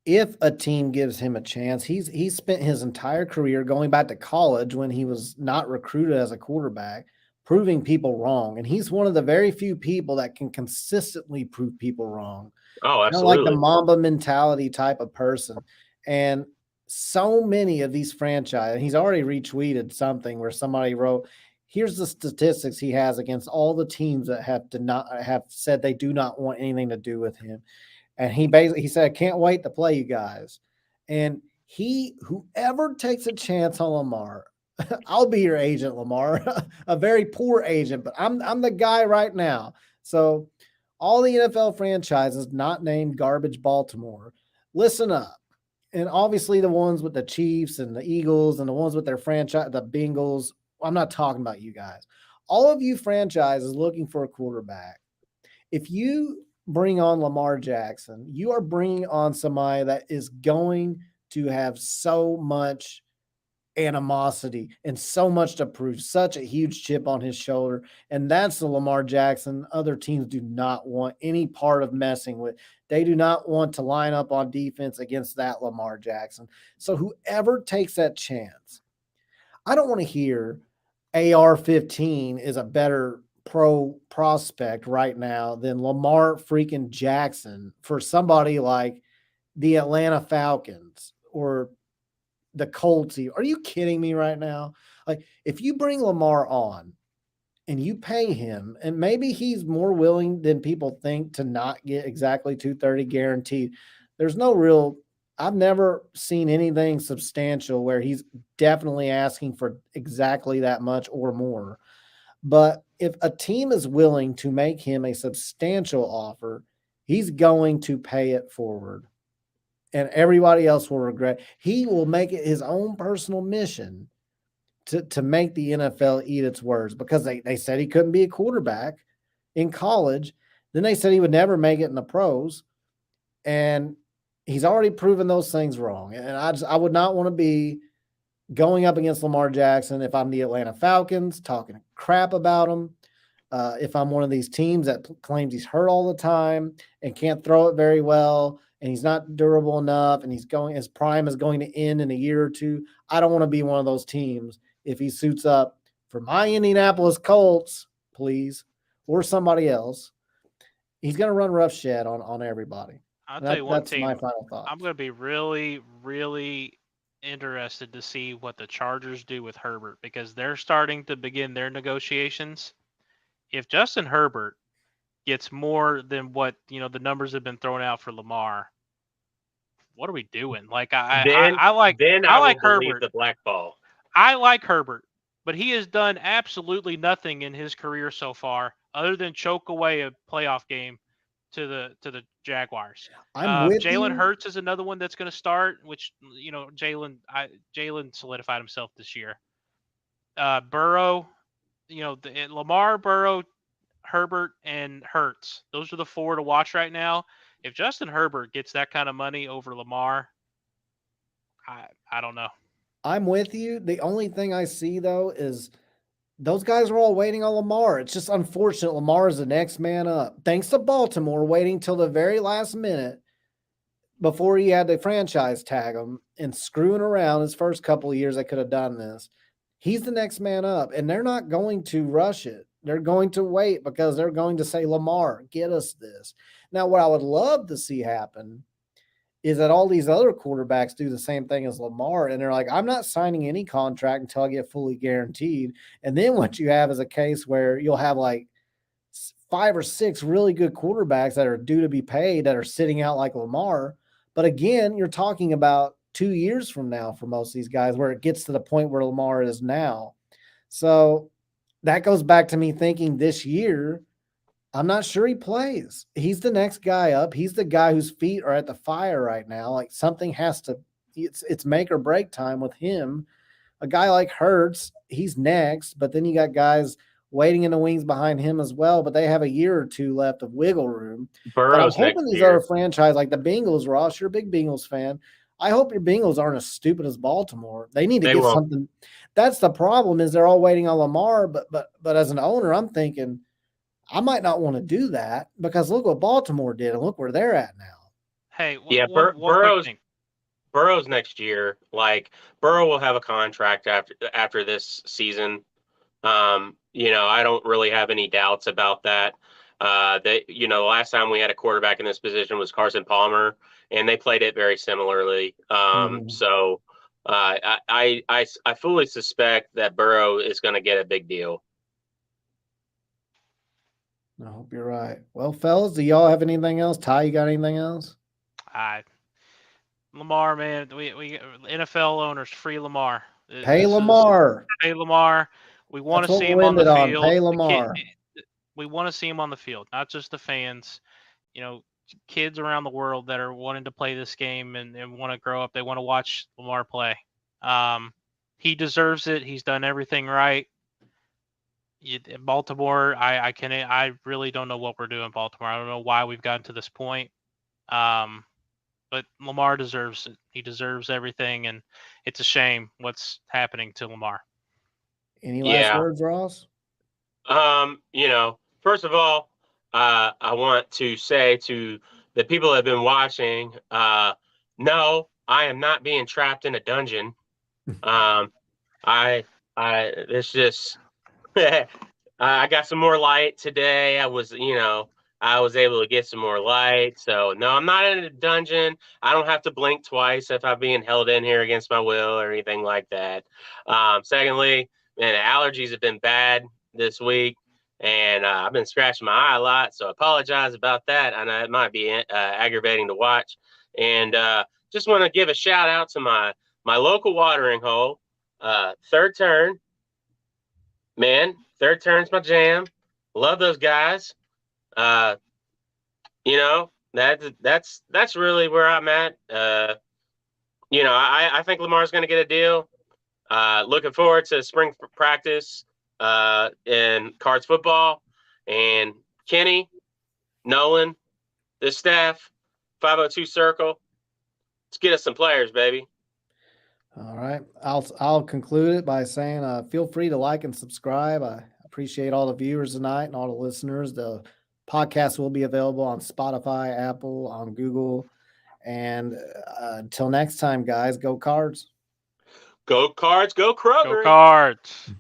If a team gives him a chance, he's spent his entire career going back to college when he was not recruited as a quarterback, proving people wrong. And he's one of the very few people that can consistently prove people wrong. Oh, Like the absolutely. Mamba mentality type of person. And so many of these franchises, he's already retweeted something where somebody wrote, here's the statistics he has against all the teams that have said they do not want anything to do with him. And he said, I can't wait to play you guys. And whoever takes a chance on Lamar, I'll be your agent, Lamar, a very poor agent, but I'm the guy right now. So all the NFL franchises not named Garbage Baltimore, listen up. And obviously the ones with the Chiefs and the Eagles and the ones with their franchise, the Bengals, I'm not talking about you guys. All of you franchises looking for a quarterback. If you bring on Lamar Jackson, you are bringing on somebody that is going to have so much animosity and so much to prove, such a huge chip on his shoulder. And that's the Lamar Jackson other teams do not want any part of messing with. They do not want to line up on defense against that Lamar Jackson. So whoever takes that chance, I don't want to hear AR-15 is a better pro prospect right now than Lamar freaking Jackson for somebody like the Atlanta Falcons or the Colts. Are you kidding me right now? Like, if you bring Lamar on and you pay him, and maybe he's more willing than people think to not get exactly 230 guaranteed. There's no real, I've never seen anything substantial where he's definitely asking for exactly that much or more. But if a team is willing to make him a substantial offer, he's going to pay it forward. And everybody else will regret. He will make it his own personal mission to make the NFL eat its words, because they said he couldn't be a quarterback in college. Then they said he would never make it in the pros. And he's already proven those things wrong. And I would not want to be going up against Lamar Jackson if I'm the Atlanta Falcons, talking crap about him. If I'm one of these teams that claims he's hurt all the time and can't throw it very well, and he's not durable enough, and his prime is going to end in a year or two, I don't want to be one of those teams if he suits up for my Indianapolis Colts, please, or somebody else. He's going to run roughshod on everybody. I'll tell you one That's my team. final thought. I'm going to be really, really interested to see what the Chargers do with Herbert because they're starting to begin their negotiations. If Justin Herbert gets more than what the numbers have been thrown out for Lamar, what are we doing? Like Then I like I will believe Herbert. the black ball. I like Herbert, but he has done absolutely nothing in his career so far other than choke away a playoff game to the Jaguars. I'm with Jalen you. Hurts is another one that's going to start, which Jalen solidified himself this year. Burrow, Lamar, Burrow, Herbert, and Hurts. Those are the four to watch right now. If Justin Herbert gets that kind of money over Lamar, I don't know. I'm with you. The only thing I see though is those guys are all waiting on Lamar. It's just unfortunate. Lamar is the next man up. Thanks to Baltimore waiting till the very last minute before he had to franchise tag him and screwing around his first couple of years. They could have done this. He's the next man up, and they're not going to rush it. They're going to wait because they're going to say, Lamar, get us this. Now, what I would love to see happen is that all these other quarterbacks do the same thing as Lamar, and they're like, I'm not signing any contract until I get fully guaranteed. And then what you have is a case where you'll have like 5 or 6 really good quarterbacks that are due to be paid that are sitting out like Lamar. But again, you're talking about 2 years from now for most of these guys where it gets to the point where Lamar is now. So that goes back to me thinking this year, I'm not sure he plays. He's the next guy up. He's the guy whose feet are at the fire right now. Like something has to, it's make or break time with him. A guy like Hurts, he's next, but then you got guys waiting in the wings behind him as well, but they have a year or 2 left of wiggle room. Burrow's but I'm hoping next these year. other franchise, like the Bengals, Ross, you're a big Bengals fan. I hope your Bengals aren't as stupid as Baltimore. They need to get something. That's the problem is they're all waiting on Lamar, but as an owner, I'm thinking I might not want to do that because look what Baltimore did and look where they're at now. Hey, one quick thing. Burrow's next year. Like Burrow will have a contract after this season. I don't really have any doubts about that. The last time we had a quarterback in this position was Carson Palmer, and they played it very similarly. So I fully suspect that Burrow is going to get a big deal. I hope you're right. Well, fellas, do y'all have anything else? Ty, you got anything else? Lamar, man, we NFL owners free Lamar. Pay Lamar. Pay Lamar. We want to see him on the field. Pay Lamar. We want to see him on the field, not just the fans. Kids around the world that are wanting to play this game and want to grow up. They want to watch Lamar play. He deserves it. He's done everything right. Baltimore, I really don't know what we're doing in Baltimore. I don't know why we've gotten to this point. But Lamar deserves it. He deserves everything, and it's a shame what's happening to Lamar. Any last words, Ross? First of all, I want to say to the people that have been watching, no, I am not being trapped in a dungeon. It's just I got some more light today. I was able to get some more light. So no, I'm not in a dungeon. I don't have to blink twice if I'm being held in here against my will or anything like that. Secondly, man, the allergies have been bad this week, and I've been scratching my eye a lot. So I apologize about that. I know it might be aggravating to watch. And just want to give a shout out to my local watering hole, Third Turn. Man, Third Turn's my jam. Love those guys. That's really where I'm at. I think Lamar's going to get a deal. Looking forward to spring practice in Cards football. And Kenny, Nolan, the staff, 502 Circle. Let's get us some players, baby. All right. I'll conclude it by saying feel free to like and subscribe. I appreciate all the viewers tonight and all the listeners. The podcast will be available on Spotify, Apple, on Google. And until next time, guys, go Cards. Go Cards, go Kroger. Go Cards.